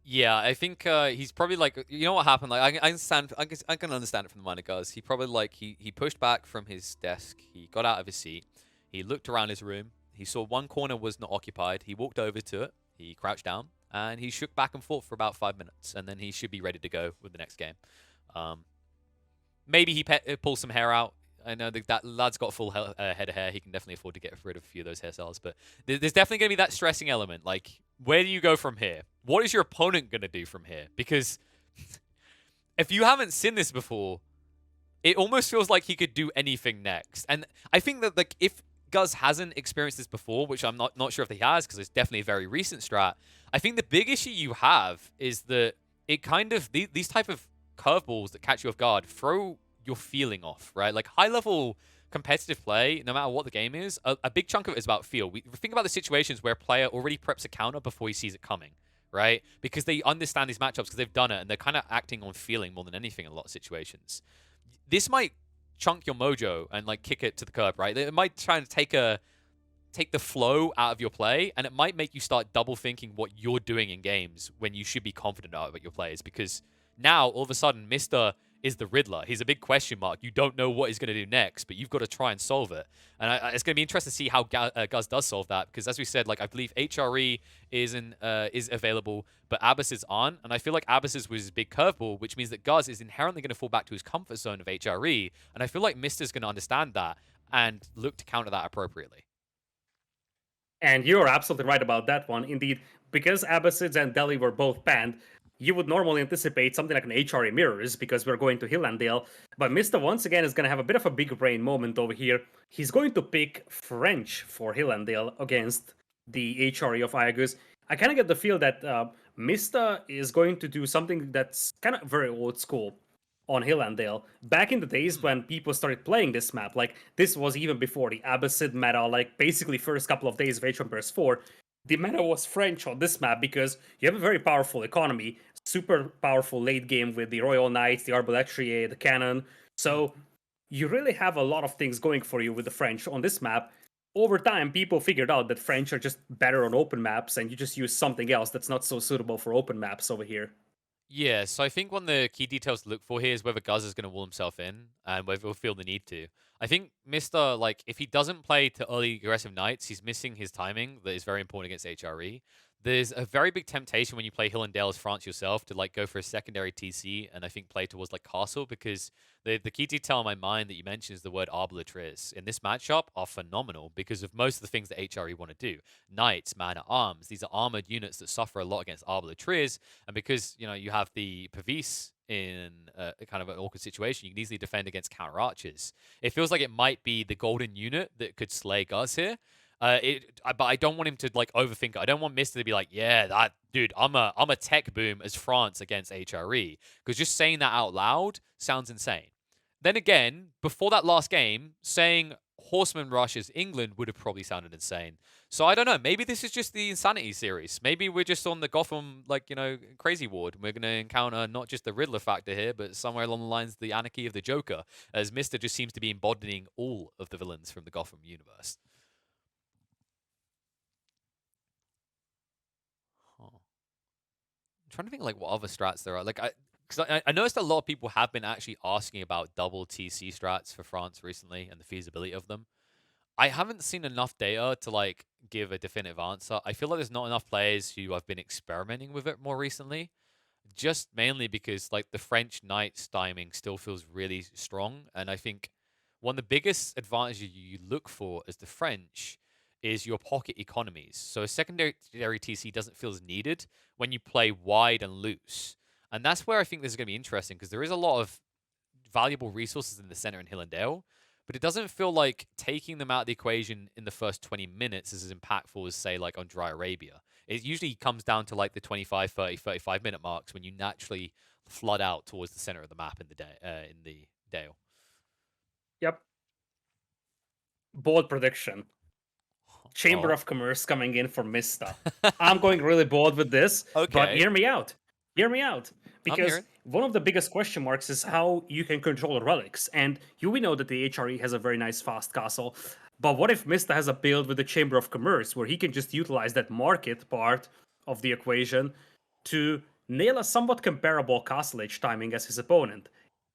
Yeah, I think he's probably like, you know what happened? Like, I understand, I can understand it from the minor guys. He probably like he pushed back from his desk. He got out of his seat. He looked around his room. He saw one corner was not occupied. He walked over to it. He crouched down and he shook back and forth for about 5 minutes, and then he should be ready to go with the next game. Um, Maybe he pulls some hair out. I know that lad's got a full head of hair. He can definitely afford to get rid of a few of those hairstyles. But there's definitely going to be that stressing element. Like, where do you go from here? What is your opponent going to do from here? Because if you haven't seen this before, it almost feels like he could do anything next. And I think that like if Guz hasn't experienced this before, which I'm not sure if he has, because it's definitely a very recent strat, I think the big issue you have is that it kind of these type of curveballs that catch you off guard throw your feeling off, right? Like high level competitive play, no matter what the game is, a big chunk of it is about feel. We think about the situations where a player already preps a counter before he sees it coming, right? Because they understand these matchups because they've done it and they're kind of acting on feeling more than anything in a lot of situations. This might chunk your mojo and like kick it to the curb, right? It might try and take the flow out of your play, and it might make you start double thinking what you're doing in games when you should be confident about your plays, because now all of a sudden Mr. is the Riddler. He's a big question mark. You don't know what he's going to do next, but you've got to try and solve it. And it's going to be interesting to see how Guz does solve that, because as we said, like I believe HRE is available, but Abyss's aren't. And I feel like Abyss's was his big curveball, which means that Guz is inherently going to fall back to his comfort zone of HRE. And I feel like Mister's going to understand that and look to counter that appropriately. And you're absolutely right about that one. Indeed, because Abbasids and Delhi were both banned, you would normally anticipate something like an HRE Mirrors because we're going to Hillandale. But Mista once again is going to have a bit of a big brain moment over here. He's going to pick French for Hillandale against the HRE of Iaguz. I kind of get the feel that Mista is going to do something that's kind of very old school on Hillandale. Back in the days when people started playing this map, like this was even before the Abbasid meta, like basically first couple of days of Age of Empires 4, the meta was French on this map because you have a very powerful economy, super powerful late game with the Royal Knights, the Arbaletier, the Cannon. So you really have a lot of things going for you with the French on this map. Over time, people figured out that French are just better on open maps, and you just use something else that's not so suitable for open maps over here. Yeah, so I think one of the key details to look for here is whether Guz is going to wall himself in and whether he'll feel the need to. I think Mr. Like, if he doesn't play to early aggressive knights, he's missing his timing that is very important against HRE. There's a very big temptation when you play Hill and Dale as France yourself to like go for a secondary TC and I think play towards like Castle, because the key detail in my mind that you mentioned is the word Arbalatrice. In this matchup are phenomenal because of most of the things that HRE want to do. Knights, man at arms, these are armored units that suffer a lot against Arbalatrice, and because you know you have the Pavis in a kind of an awkward situation, you can easily defend against counter archers. It feels like it might be the golden unit that could slay Guz here. But I don't want him to like overthink it. I don't want Mister to be like, yeah, that dude, I'm a tech boom as France against HRE, because just saying that out loud sounds insane. Then again, before that last game, saying Horseman Rush as England would have probably sounded insane. So I don't know. Maybe this is just the Insanity series. Maybe we're just on the Gotham, like, crazy ward. We're going to encounter not just the Riddler factor here, but somewhere along the lines the anarchy of the Joker, as Mr. just seems to be embodying all of the villains from the Gotham universe. Huh. I'm trying to think like what other strats there are. Like I noticed a lot of people have been actually asking about double TC strats for France recently and the feasibility of them. I haven't seen enough data to like give a definitive answer. I feel like there's not enough players who have been experimenting with it more recently. Just mainly because like the French Knights timing still feels really strong, and I think one of the biggest advantages you look for as the French is your pocket economies. So a secondary TC doesn't feel as needed when you play wide and loose, and that's where I think this is going to be interesting because there is a lot of valuable resources in the center in Hillendale, but it doesn't feel like taking them out of the equation in the first 20 minutes is as impactful as, say, like on Dry Arabia. It usually comes down to like the 25, 30, 35-minute marks when you naturally flood out towards the center of the map in the Dale. Yep. Bold prediction. Chamber Oh. of Commerce coming in for Mista. I'm going really bold with this, but Okay. hear me out. Hear me out. I'm Because hearing. one of the biggest question marks is how you can control relics. And we know that the HRE has a very nice fast castle. But what if Mista has a build with the Chamber of Commerce where he can just utilize that market part of the equation to nail a somewhat comparable castle age timing as his opponent?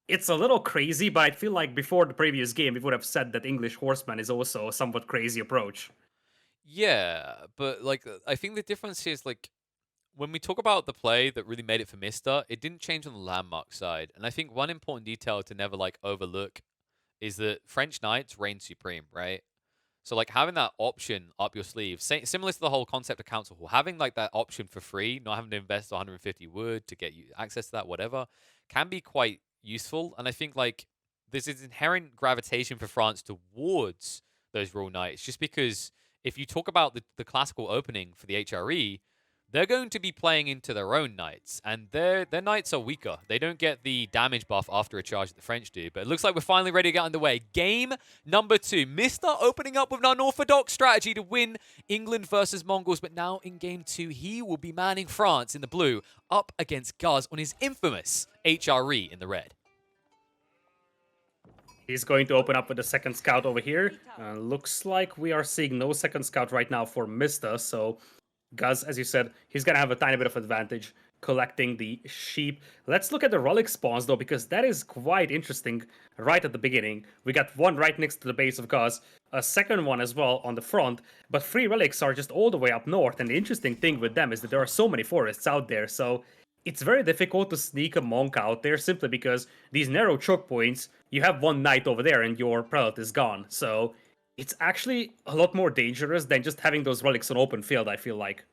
It's a little crazy, but I feel like before the previous game, we would have said that English Horseman is also a somewhat crazy approach. Yeah, but like I think the difference is like when we talk about the play that really made it for Mister, it didn't change on the landmark side. And I think one important detail to never like overlook is that French Knights reign supreme, right? So like having that option up your sleeve, similar to the whole concept of Council Hall, having like that option for free, not having to invest 150 wood to get you access to that, whatever, can be quite useful. And I think like there's this inherent gravitation for France towards those Royal Knights, just because if you talk about the classical opening for the HRE, they're going to be playing into their own knights, and their knights are weaker. They don't get the damage buff after a charge that the French do. But it looks like we're finally ready to get underway. Game number 2. Mr. opening up with an unorthodox strategy to win England versus Mongols. But now in game 2, he will be manning France in the blue up against Guz on his infamous HRE in the red. He's going to open up with the second scout over here. Looks like we are seeing no second scout right now for Mista, so Guz, as you said, he's gonna have a tiny bit of advantage collecting the sheep. Let's look at the relic spawns though, because that is quite interesting right at the beginning. We got one right next to the base of Guz, a second one as well on the front, but 3 relics are just all the way up north, and the interesting thing with them is that there are so many forests out there, so it's very difficult to sneak a monk out there simply because these narrow choke points, you have one knight over there and your prelate is gone. So it's actually a lot more dangerous than just having those relics on open field, I feel like.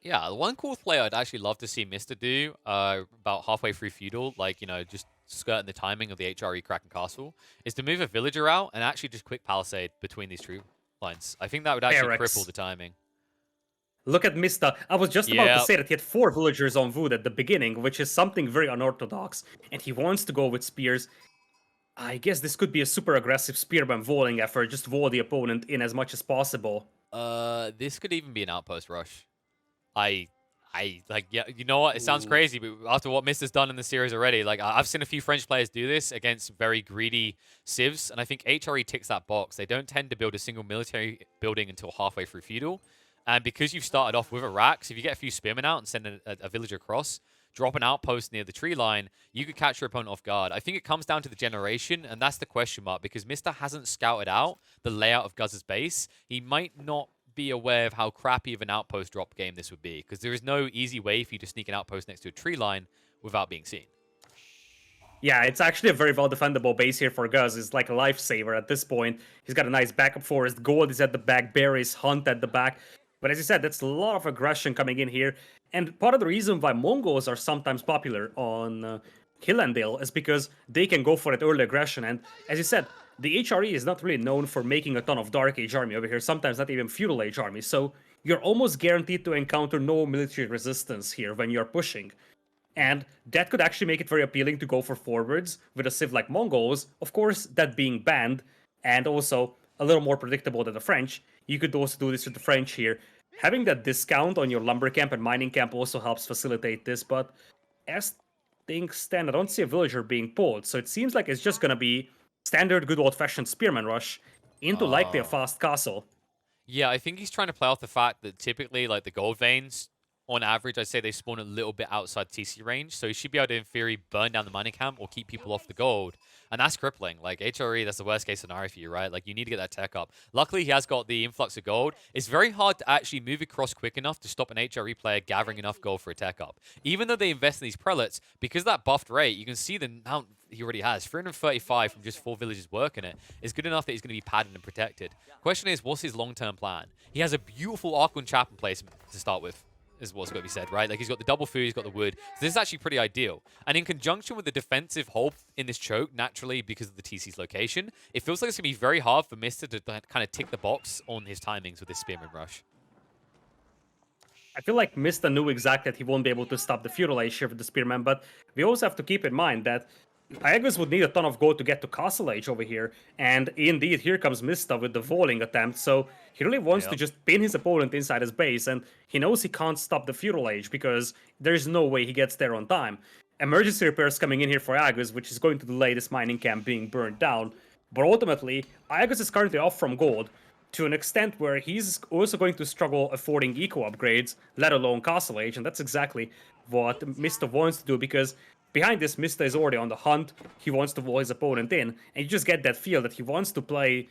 Yeah, one cool play I'd actually love to see Mister do about halfway through Feudal, like, just skirting the timing of the HRE Kraken Castle, is to move a villager out and actually just quick palisade between these tree lines. I think that would actually cripple Barracks. the timing. Look at Mista. I was just about to Yeah, say that he had 4 villagers on wood at the beginning, which is something very unorthodox, and he wants to go with spears. I guess this could be a super aggressive spearman walling effort, just wall the opponent in as much as possible. this could even be an outpost rush. I, like, yeah, you know what? It sounds Ooh. crazy, but after what Mister's done in the series already, like, I've seen a few French players do this against very greedy civs, and I think HRE ticks that box. They don't tend to build a single military building until halfway through Feudal, and because you've started off with a Rax, if you get a few spearmen out and send a villager across, drop an outpost near the tree line, you could catch your opponent off guard. I think it comes down to the generation, and that's the question mark, because Mister hasn't scouted out the layout of Guz's base. He might not be aware of how crappy of an outpost drop game this would be, because there is no easy way for you to sneak an outpost next to a tree line without being seen. Yeah, it's actually a very well defendable base here for Guz. It's like a lifesaver at this point. He's got a nice backup forest. Gold is at the back. Berries, Hunt at the back. But as you said, that's a lot of aggression coming in here. And part of the reason why Mongols are sometimes popular on Hillendale is because they can go for that early aggression. And as you said, the HRE is not really known for making a ton of Dark Age army over here, sometimes not even Feudal Age army. So you're almost guaranteed to encounter no military resistance here when you're pushing. And that could actually make it very appealing to go for forwards with a civ like Mongols, of course, that being banned, and also a little more predictable than the French. You could also do this with the French here. Having that discount on your lumber camp and mining camp also helps facilitate this, but as things stand, I don't see a villager being pulled, so it seems like it's just gonna be standard good old-fashioned spearman rush into likely a Oh. fast castle. Yeah, I think he's trying to play off the fact that typically, like, the gold veins, on average, I'd say they spawn a little bit outside TC range, so he should be able to, in theory, burn down the mining camp or keep people off the gold. And that's crippling. Like, HRE, that's the worst case scenario for you, right? Like, you need to get that tech up. Luckily, he has got the influx of gold. It's very hard to actually move across quick enough to stop an HRE player gathering enough gold for a tech up. Even though they invest in these prelates, because of that buffed rate, you can see the amount he already has. 335 from just 4 villages working it is good enough that he's going to be padded and protected. Question is, what's his long-term plan? He has a beautiful Archon Chapel placement to start with, is what's got to be said, right? Like, he's got the double food, he's got the wood. So this is actually pretty ideal. And in conjunction with the defensive hold in this choke, naturally, because of the TC's location, it feels like it's going to be very hard for Mr. to kind of tick the box on his timings with this Spearman Rush. I feel like Mista knew exactly that he won't be able to stop the feudal age here with the spearman, but we also have to keep in mind that Iaguz would need a ton of gold to get to Castle Age over here, and indeed, here comes Mista with the voling attempt, so he really wants to Yep. just pin his opponent inside his base, and he knows he can't stop the feudal age because there's no way he gets there on time. Emergency repairs coming in here for Iaguz, which is going to delay this mining camp being burned down, but ultimately, Iaguz is currently off from gold, to an extent where he's also going to struggle affording eco upgrades, let alone Castle Age, and that's exactly what Mista wants to do, because behind this, Mista is already on the hunt, he wants to wall his opponent in, and you just get that feel that he wants to play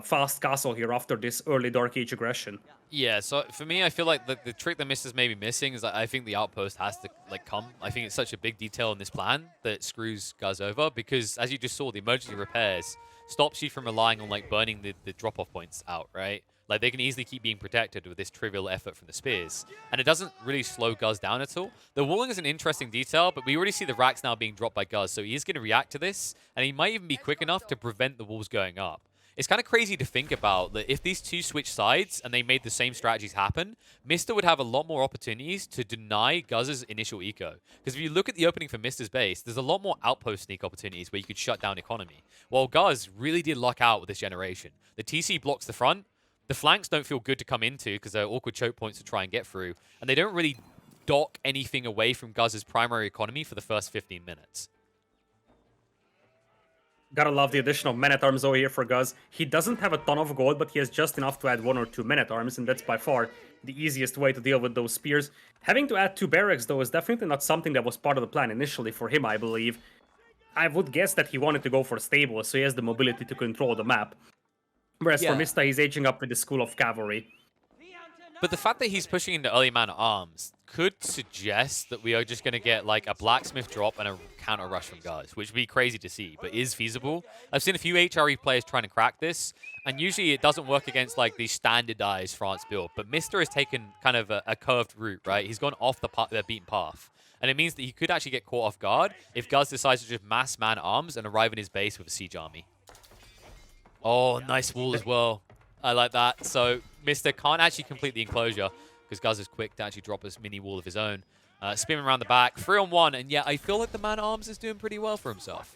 fast castle here after this early Dark Age aggression. Yeah, so for me, I feel like the trick that Mister's maybe missing is that I think the outpost has to like come. I think it's such a big detail in this plan that it screws guys over because, as you just saw, the emergency repairs stops you from relying on like burning the drop-off points out, right? Like they can easily keep being protected with this trivial effort from the spears, and it doesn't really slow Guz down at all. The walling is an interesting detail, but we already see the racks now being dropped by Guz, so he is going to react to this, and he might even be quick enough to prevent the walls going up. It's kind of crazy to think about that if these two switch sides and they made the same strategies happen, Mista would have a lot more opportunities to deny Guz's initial eco. Because if you look at the opening for Mista's base, there's a lot more outpost sneak opportunities where you could shut down economy. While Guz really did luck out with this generation. The TC blocks the front, the flanks don't feel good to come into because they're awkward choke points to try and get through, and they don't really dock anything away from Guz's primary economy for the first 15 minutes. Gotta love the addition of men-at-arms over here for Guz. He doesn't have a ton of gold, but he has just enough to add 1 or 2 men-at-arms, and that's by far the easiest way to deal with those spears. Having to add 2 barracks, though, is definitely not something that was part of the plan initially for him, I believe. I would guess that he wanted to go for stable, so he has the mobility to control the map. Whereas for Yeah. Mista, he's aging up with the School of Cavalry. But the fact that he's pushing into early man at arms could suggest that we are just going to get like a blacksmith drop and a counter rush from Guz, which would be crazy to see, but is feasible. I've seen a few HRE players trying to crack this, and usually it doesn't work against like the standardized France build. But Mr. has taken kind of a curved route, right? He's gone off the beaten path. And it means that he could actually get caught off guard if Guz decides to just mass man arms and arrive in his base with a siege army. Oh, nice wall as well. I like that. So Mr. can't actually complete the enclosure because Guz is quick to actually drop a mini wall of his own. Spinning around the back, 3-on-1, and yeah, I feel like the man-at-arms is doing pretty well for himself.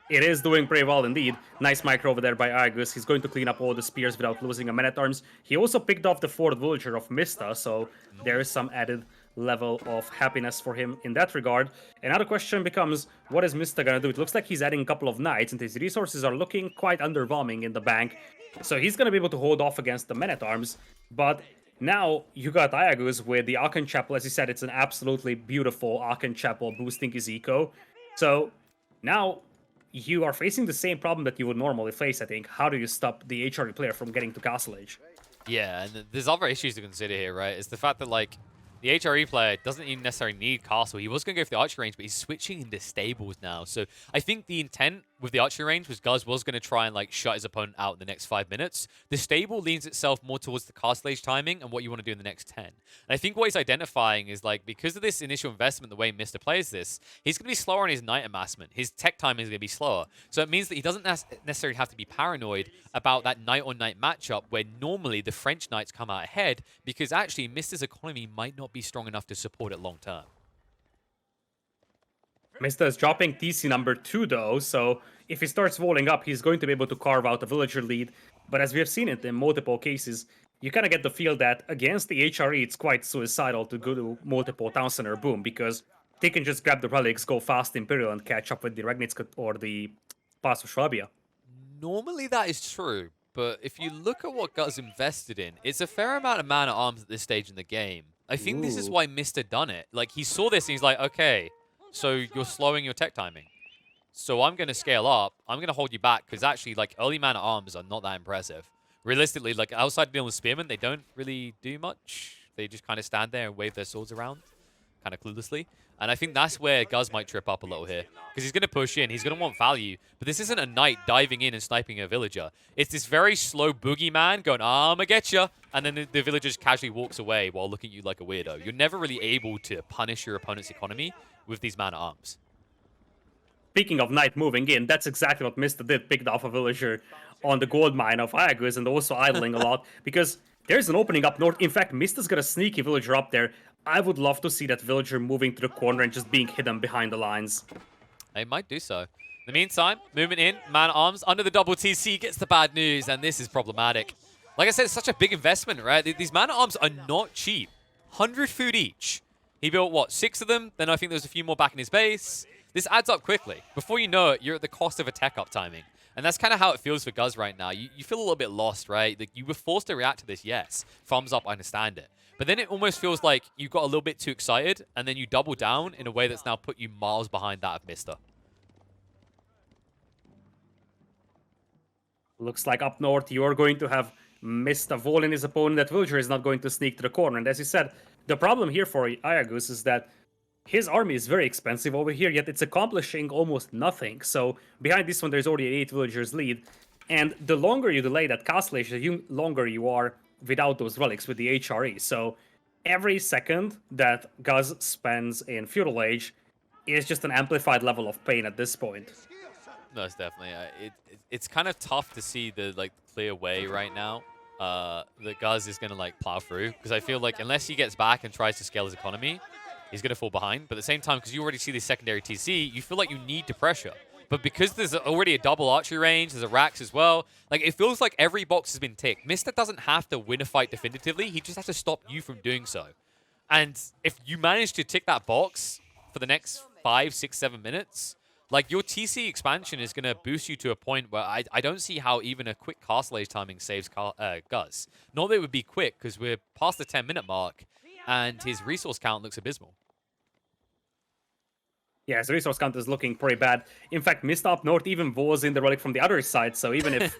It is doing pretty well indeed. Nice micro over there by Iaguz. He's going to clean up all the spears without losing a man-at-arms. He also picked off the 4th villager of Mista, so there is some added level of happiness for him in that regard. Another question becomes, what is Mista gonna do? It looks like he's adding a couple of knights, and his resources are looking quite underwhelming in the bank. So he's gonna be able to hold off against the men-at-arms, but now you got Iaguz with the Archon Chapel. As you said, it's an absolutely beautiful Archon Chapel boosting his eco. So now you are facing the same problem that you would normally face, I think. How do you stop the HRE player from getting to Castle Age? Yeah, and there's other issues to consider here, right? It's the fact that, like, the HRE player doesn't even necessarily need castle. He was going to go for the archery range, but he's switching into stables now. So I think the intent with the archery range was Guz was going to try and like shut his opponent out in the next 5 minutes. The stable leans itself more towards the castle age timing and what you want to do in the next 10. And I think what he's identifying is like, because of this initial investment, the way Mr. plays this, he's going to be slower on his knight amassment. His tech time is going to be slower. So it means that he doesn't necessarily have to be paranoid about that knight on knight matchup where normally the French knights come out ahead because actually Mr.'s economy might not be strong enough to support it long term. Mista is dropping TC number 2 though, so if he starts rolling up, he's going to be able to carve out a villager lead. But as we have seen it in multiple cases, you kind of get the feel that against the HRE, it's quite suicidal to go to multiple Town Center Boom because they can just grab the relics, go fast Imperial, and catch up with the Regnitz or the Pass of Schwabia. Normally that is true, but if you look at what Gut's invested in, it's a fair amount of man-at-arms at this stage in the game. I think this is Ooh. why Mr. done it. Like, he saw this and he's like, okay, so you're slowing your tech timing. So I'm going to scale up. I'm going to hold you back because actually, like, early man-at-arms are not that impressive. Realistically, like, outside dealing with spearmen, they don't really do much. They just kind of stand there and wave their swords around, kind of cluelessly. And I think that's where Guz might trip up a little here. Because he's going to push in. He's going to want value. But this isn't a knight diving in and sniping a villager. It's this very slow boogeyman going, I'ma get ya. And then the villager just casually walks away while looking at you like a weirdo. You're never really able to punish your opponent's economy with these man-at-arms. Speaking of knight moving in, that's exactly what Mista did. Picked off a villager on the gold mine of Iaguz and also idling a lot because there's an opening up north. In fact, Mista's got a sneaky villager up there. I would love to see that villager moving to the corner and just being hidden behind the lines. They might do so. In the meantime, movement in, man-at-arms under the double TC gets the bad news, and this is problematic. Like I said, it's such a big investment, right? These man-at-arms are not cheap. 100 food each. He built, what, 6 of them? Then I think there's a few more back in his base. This adds up quickly. Before you know it, you're at the cost of a tech up timing. And that's kind of how it feels for Guz right now. You feel a little bit lost, right? Like, you were forced to react to this, yes. Thumbs up, I understand it. But then it almost feels like you got a little bit too excited, and then you double down in a way that's now put you miles behind that of Mista. Looks like up north you're going to have Mista Volin his opponent. That villager is not going to sneak to the corner. And as you said, the problem here for Iaguz is that his army is very expensive over here, yet it's accomplishing almost nothing. So behind this one, there's already an 8 villagers lead. And the longer you delay that castlation, the longer you are without those relics with the HRE. So every second that Guz spends in Feudal Age is just an amplified level of pain at this point. No, it's definitely. It's kind of tough to see the clear way right now. That Guz is going to plow through, because I feel like unless he gets back and tries to scale his economy, he's going to fall behind. But at the same time, because you already see the secondary TC, you feel like you need to pressure. But because there's already a double archery range, there's a Rax as well, like, it feels like every box has been ticked. Mista doesn't have to win a fight definitively. He just has to stop you from doing so. And if you manage to tick that box for the next 5, 6, 7 minutes, like, your TC expansion is going to boost you to a point where I don't see how even a quick castle age timing saves Guz. Not that it would be quick, because we're past the 10-minute mark, and his resource count looks abysmal. Yeah, his resource count is looking pretty bad. In fact, Mista up north even was in the relic from the other side, so even if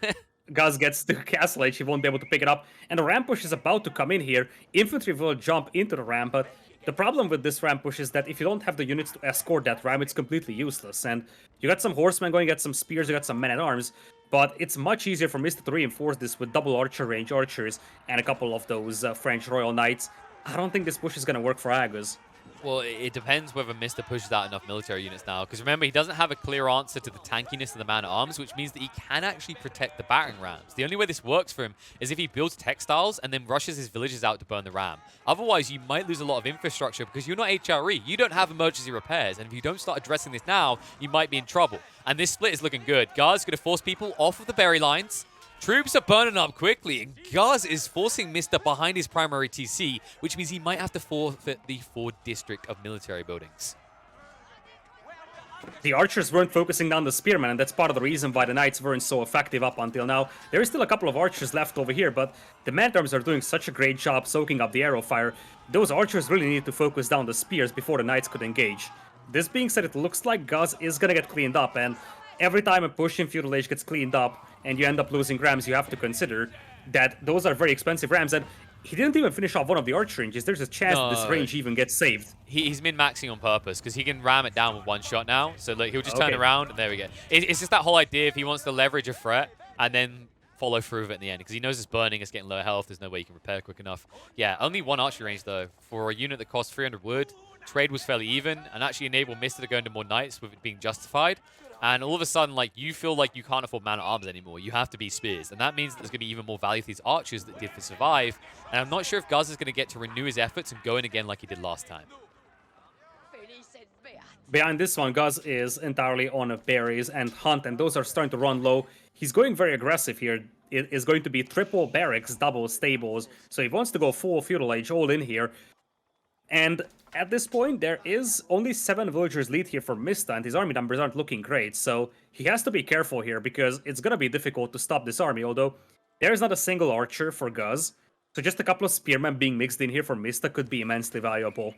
Guz gets to Castle Age, he won't be able to pick it up. And the ramp push is about to come in here. Infantry will jump into the ramp, but the problem with this ramp push is that if you don't have the units to escort that ramp, it's completely useless. And you got some horsemen going, you got some spears, you got some men-at-arms, but it's much easier for Mista to reinforce this with double archer range archers and a couple of those French Royal Knights. I don't think this push is going to work for Iaguz. Well, it depends whether Mista pushes out enough military units now. Because remember, he doesn't have a clear answer to the tankiness of the man-at-arms, which means that he can actually protect the battering rams. The only way this works for him is if he builds textiles and then rushes his villages out to burn the ram. Otherwise, you might lose a lot of infrastructure because you're not HRE. You don't have emergency repairs. And if you don't start addressing this now, you might be in trouble. And this split is looking good. Guz going to force people off of the berry lines. Troops are burning up quickly, and Guz is forcing Mista behind his primary TC, which means he might have to forfeit the 4 district of military buildings. The archers weren't focusing down the spearmen, and that's part of the reason why the knights weren't so effective up until now. There is still a couple of archers left over here, but the man-at-arms are doing such a great job soaking up the arrow fire. Those archers really need to focus down the spears before the knights could engage. This being said, it looks like Guz is gonna get cleaned up, and every time a push in Feudal Age gets cleaned up and you end up losing rams, you have to consider that those are very expensive rams, and he didn't even finish off one of the arch ranges. There's a chance that this range even gets saved. He's min-maxing on purpose, because he can ram it down with one shot now. So like, he'll just turn around, and there we go. It's just that whole idea if he wants to leverage a threat and then follow through with it in the end, because he knows it's burning, it's getting low health, there's no way you can repair quick enough. Yeah, only one archery range, though. For a unit that costs 300 wood, trade was fairly even, and actually enabled Mista to go into more knights with it being justified. And all of a sudden, like, you feel like you can't afford man-at-arms anymore. You have to be spears. And that means that there's going to be even more value for these archers that did for survive. And I'm not sure if Guz is going to get to renew his efforts and go in again like he did last time. Behind this one, Guz is entirely on berries and hunt, and those are starting to run low. He's going very aggressive here. It is going to be triple barracks, double stables. So he wants to go full feudal age all in here. And at this point, there is only 7 villagers lead here for Mista, and his army numbers aren't looking great. So he has to be careful here because it's gonna be difficult to stop this army. Although there is not a single archer for Guz, so just a couple of spearmen being mixed in here for Mista could be immensely valuable.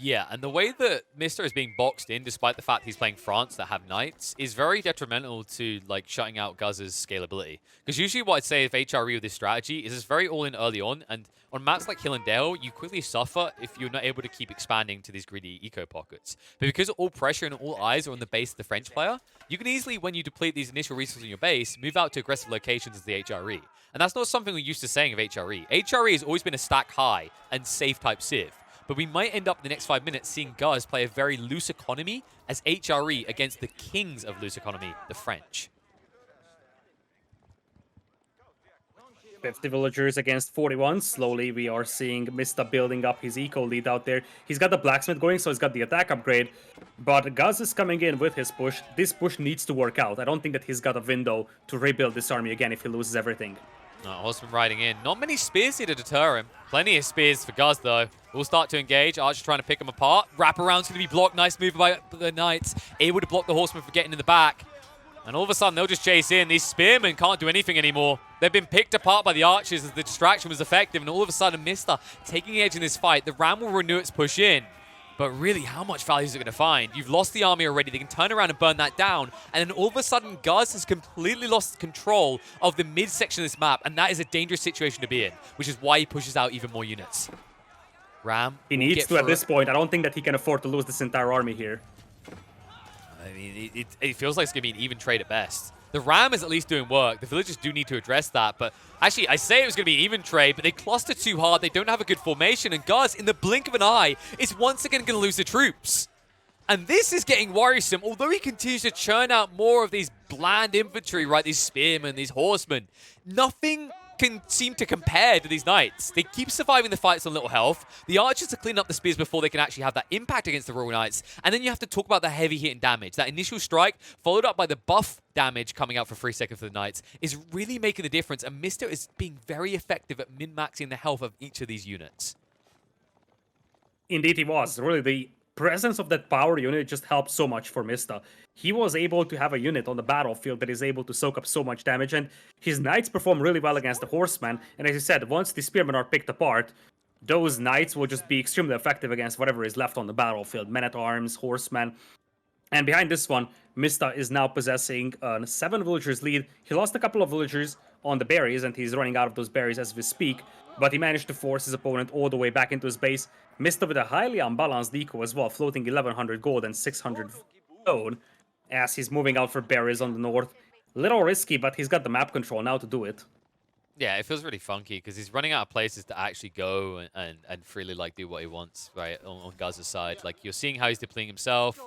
Yeah, and the way that Mister is being boxed in, despite the fact he's playing France that have knights, is very detrimental to like shutting out Guz's scalability. Because usually what I'd say of HRE with this strategy is it's very all in early on, and on maps like Hill and Dale, you quickly suffer if you're not able to keep expanding to these greedy eco pockets. But because all pressure and all eyes are on the base of the French player, you can easily, when you deplete these initial resources on your base, move out to aggressive locations as the HRE. And that's not something we're used to saying of HRE. HRE has always been a stack high and safe type civ. But we might end up in the next 5 minutes seeing Guz play a very loose economy as HRE against the kings of loose economy, the French. 50 villagers against 41. Slowly, we are seeing Mista building up his eco lead out there. He's got the blacksmith going, so he's got the attack upgrade. But Guz is coming in with his push. This push needs to work out. I don't think that he's got a window to rebuild this army again if he loses everything. Horseman riding in. Not many spears here to deter him. Plenty of spears for Guz, though. We'll start to engage. Archer trying to pick him apart. Wraparound's going to be blocked. Nice move by the Knights. Able to block the Horseman from getting in the back. And all of a sudden, they'll just chase in. These spearmen can't do anything anymore. They've been picked apart by the archers as the distraction was effective. And all of a sudden, Mista taking the edge in this fight. The Ram will renew its push in. But really, how much value is it going to find? You've lost the army already. They can turn around and burn that down. And then all of a sudden, Guz has completely lost control of the mid-section of this map. And that is a dangerous situation to be in, which is why he pushes out even more units. Ram. He needs to at this point. I don't think that he can afford to lose this entire army here. I mean, it feels like it's going to be an even trade at best. The Ram is at least doing work. The villagers do need to address that. But actually, I say it was going to be an even trade, but they cluster too hard. They don't have a good formation. And Guz, in the blink of an eye, is once again going to lose the troops. And this is getting worrisome. Although he continues to churn out more of these bland infantry, right? These spearmen, these horsemen. Nothing can seem to compare to these knights. They keep surviving the fights on little health. The archers are cleaning up the spears before they can actually have that impact against the Royal Knights. And then you have to talk about the heavy hit and damage. That initial strike, followed up by the buff damage coming out for 3 seconds for the Knights, is really making the difference. And Mista is being very effective at min-maxing the health of each of these units. Indeed, he was. Really, the presence of that power unit just helped so much for Mista. He was able to have a unit on the battlefield that is able to soak up so much damage, and his knights perform really well against the horsemen. And as you said, once the spearmen are picked apart, those knights will just be extremely effective against whatever is left on the battlefield. Men-at-arms, horsemen. And behind this one, Mista is now possessing a 7 villagers lead. He lost a couple of villagers on the berries, and he's running out of those berries as we speak. But he managed to force his opponent all the way back into his base. Mista with a highly unbalanced eco as well, floating 1100 gold and 600 stone, as he's moving out for berries on the north. Little risky, but he's got the map control now to do it. Yeah, it feels really funky because he's running out of places to actually go and freely like do what he wants, right, on Guz's side. Like, you're seeing how he's depleting himself.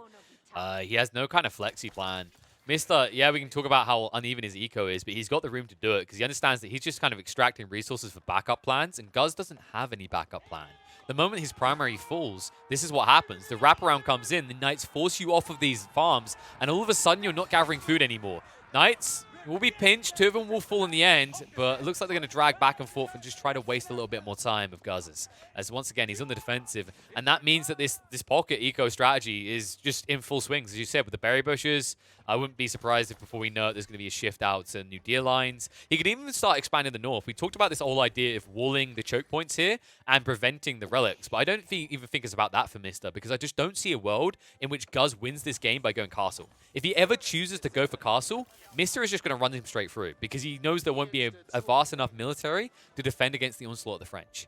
He has no kind of flexi plan. Mista, yeah, we can talk about how uneven his eco is, but he's got the room to do it because he understands that he's just kind of extracting resources for backup plans, and Guz doesn't have any backup plan. The moment his primary falls, this is what happens. The wraparound comes in, the Knights force you off of these farms, and all of a sudden you're not gathering food anymore. Knights will be pinched, 2 of them will fall in the end, but it looks like they're going to drag back and forth and just try to waste a little bit more time of Guz's. As once again, he's on the defensive, and that means that this pocket eco strategy is just in full swing. As you said, with the berry bushes, I wouldn't be surprised if before we know it, there's going to be a shift out to new deer lines. He could even start expanding the north. We talked about this whole idea of walling the choke points here and preventing the relics, but I don't even think it's about that for Mista, because I just don't see a world in which Guz wins this game by going castle. If he ever chooses to go for castle, Mista is just going to run him straight through, because he knows there won't be a vast enough military to defend against the onslaught of the French.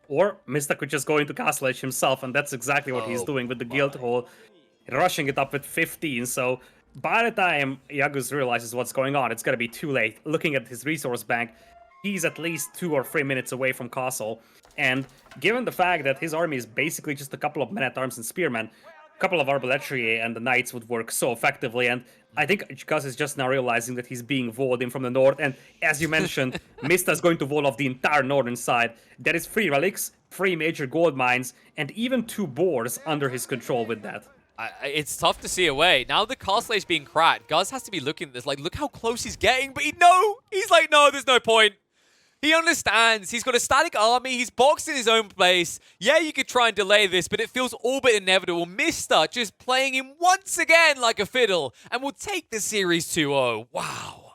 Or Mista could just go into Castle Edge himself, and that's exactly what he's doing with the Guild Hall, rushing it up with 15. So by the time Iaguz realizes what's going on, it's going to be too late. Looking at his resource bank, he's at least 2 or 3 minutes away from Castle. And given the fact that his army is basically just a couple of men-at-arms and spearmen, a couple of arbaletier and the knights would work so effectively. And I think Guz is just now realizing that he's being walled in from the north. And as you mentioned, Mista is going to wall off the entire northern side. There is 3 relics, 3 major gold mines, and even 2 boars under his control with that. It's tough to see away. Now the castle is being cracked. Guz has to be looking at this like, look how close he's getting, but he's like, no, there's no point. He understands. He's got a static army. He's boxed in his own place. Yeah, you could try and delay this, but it feels all but inevitable. Mista just playing him once again like a fiddle, and will take the series 2-0. Wow.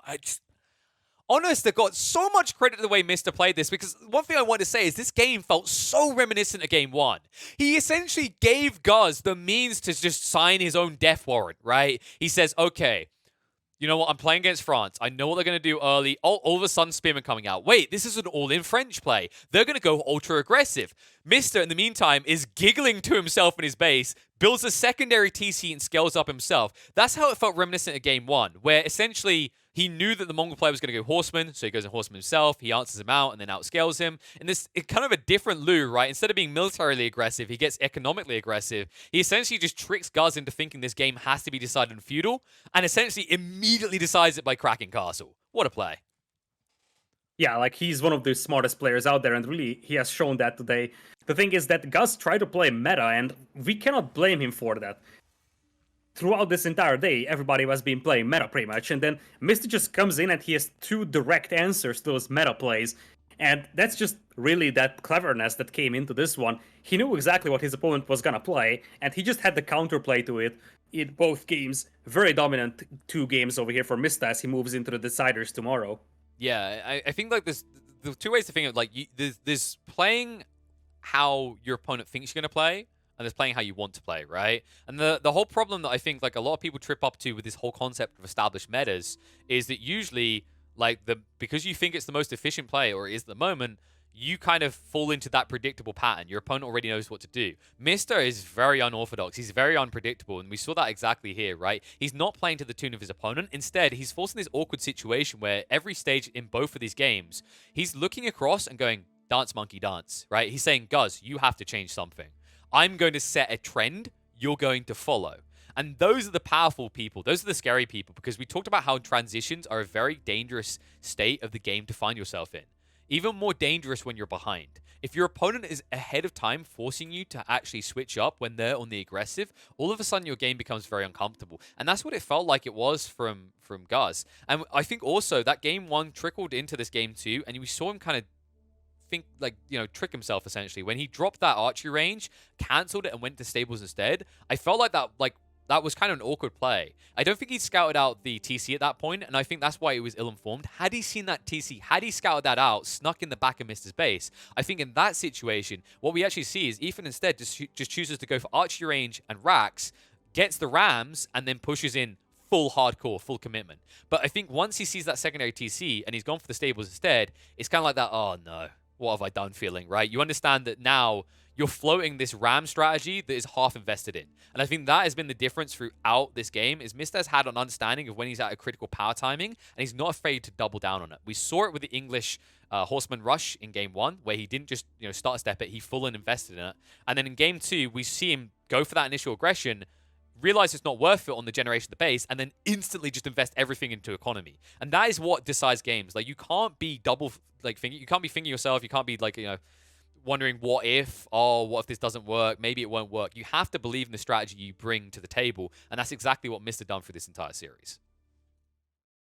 Honest to God, so much credit to the way Mista played this, because one thing I want to say is this game felt so reminiscent of Game 1. He essentially gave Guz the means to just sign his own death warrant, right? He says, okay, you know what? I'm playing against France. I know what they're going to do early. All of a sudden, Spearman coming out. Wait, this is an all-in French play. They're going to go ultra-aggressive. Mista, in the meantime, is giggling to himself in his base, builds a secondary TC and scales up himself. That's how it felt reminiscent of Game 1, where essentially he knew that the Mongol player was going to go Horseman, so he goes in Horseman himself, he answers him out, and then outscales him. And this it's kind of a different Lu, right? Instead of being militarily aggressive, he gets economically aggressive. He essentially just tricks Guz into thinking this game has to be decided in feudal, and essentially immediately decides it by cracking castle. What a play. Yeah, like he's one of the smartest players out there, and really he has shown that today. The thing is that Guz tried to play meta, and we cannot blame him for that. Throughout this entire day, everybody was been playing meta pretty much, and then Mista just comes in and he has two direct answers to those meta plays. And that's just really that cleverness that came into this one. He knew exactly what his opponent was gonna play, and he just had the counterplay to it in both games. Very dominant 2 games over here for Mista as he moves into the deciders tomorrow. Yeah, I think like there's the two ways to think of like there's playing how your opponent thinks you're going to play, and there's playing how you want to play, right? And the whole problem that I think like a lot of people trip up to with this whole concept of established metas is that usually like because you think it's the most efficient play or it is at the moment, you kind of fall into that predictable pattern. Your opponent already knows what to do. Mista is very unorthodox. He's very unpredictable, and we saw that exactly here, right? He's not playing to the tune of his opponent. Instead, he's forced in this awkward situation where every stage in both of these games, he's looking across and going, dance, monkey, dance, right? He's saying, Guz, you have to change something. I'm going to set a trend. You're going to follow. And those are the powerful people. Those are the scary people, because we talked about how transitions are a very dangerous state of the game to find yourself in. Even more dangerous when you're behind. If your opponent is ahead of time forcing you to actually switch up when they're on the aggressive, all of a sudden your game becomes very uncomfortable. And that's what it felt like it was from Guz. And I think also that Game 1 trickled into this Game 2, and we saw him kind of trick himself essentially. When he dropped that archery range, cancelled it and went to stables instead, I felt like that was kind of an awkward play. I don't think he scouted out the TC at that point, and I think that's why he was ill-informed. Had he seen that TC, had he scouted that out, snuck in the back of Mister's base, I think in that situation, what we actually see is Ethan instead just chooses to go for archery range and racks, gets the rams, and then pushes in full hardcore, full commitment. But I think once he sees that secondary TC and he's gone for the stables instead, it's kind of like that, oh no, what have I done feeling, right? You understand that now you're floating this ram strategy that is half invested in. And I think that has been the difference throughout this game, is Mista's had an understanding of when he's at a critical power timing, and he's not afraid to double down on it. We saw it with the English Horseman Rush in Game 1, where he didn't just start a step it, he full and invested in it. And then in Game 2, we see him go for that initial aggression, realize it's not worth it on the generation of the base, and then instantly just invest everything into economy. And that is what decides games. Like, you can't be you can't be thinking yourself, you can't be wondering what if this doesn't work, maybe it won't work. You have to believe in the strategy you bring to the table, and that's exactly what Mista done for this entire series.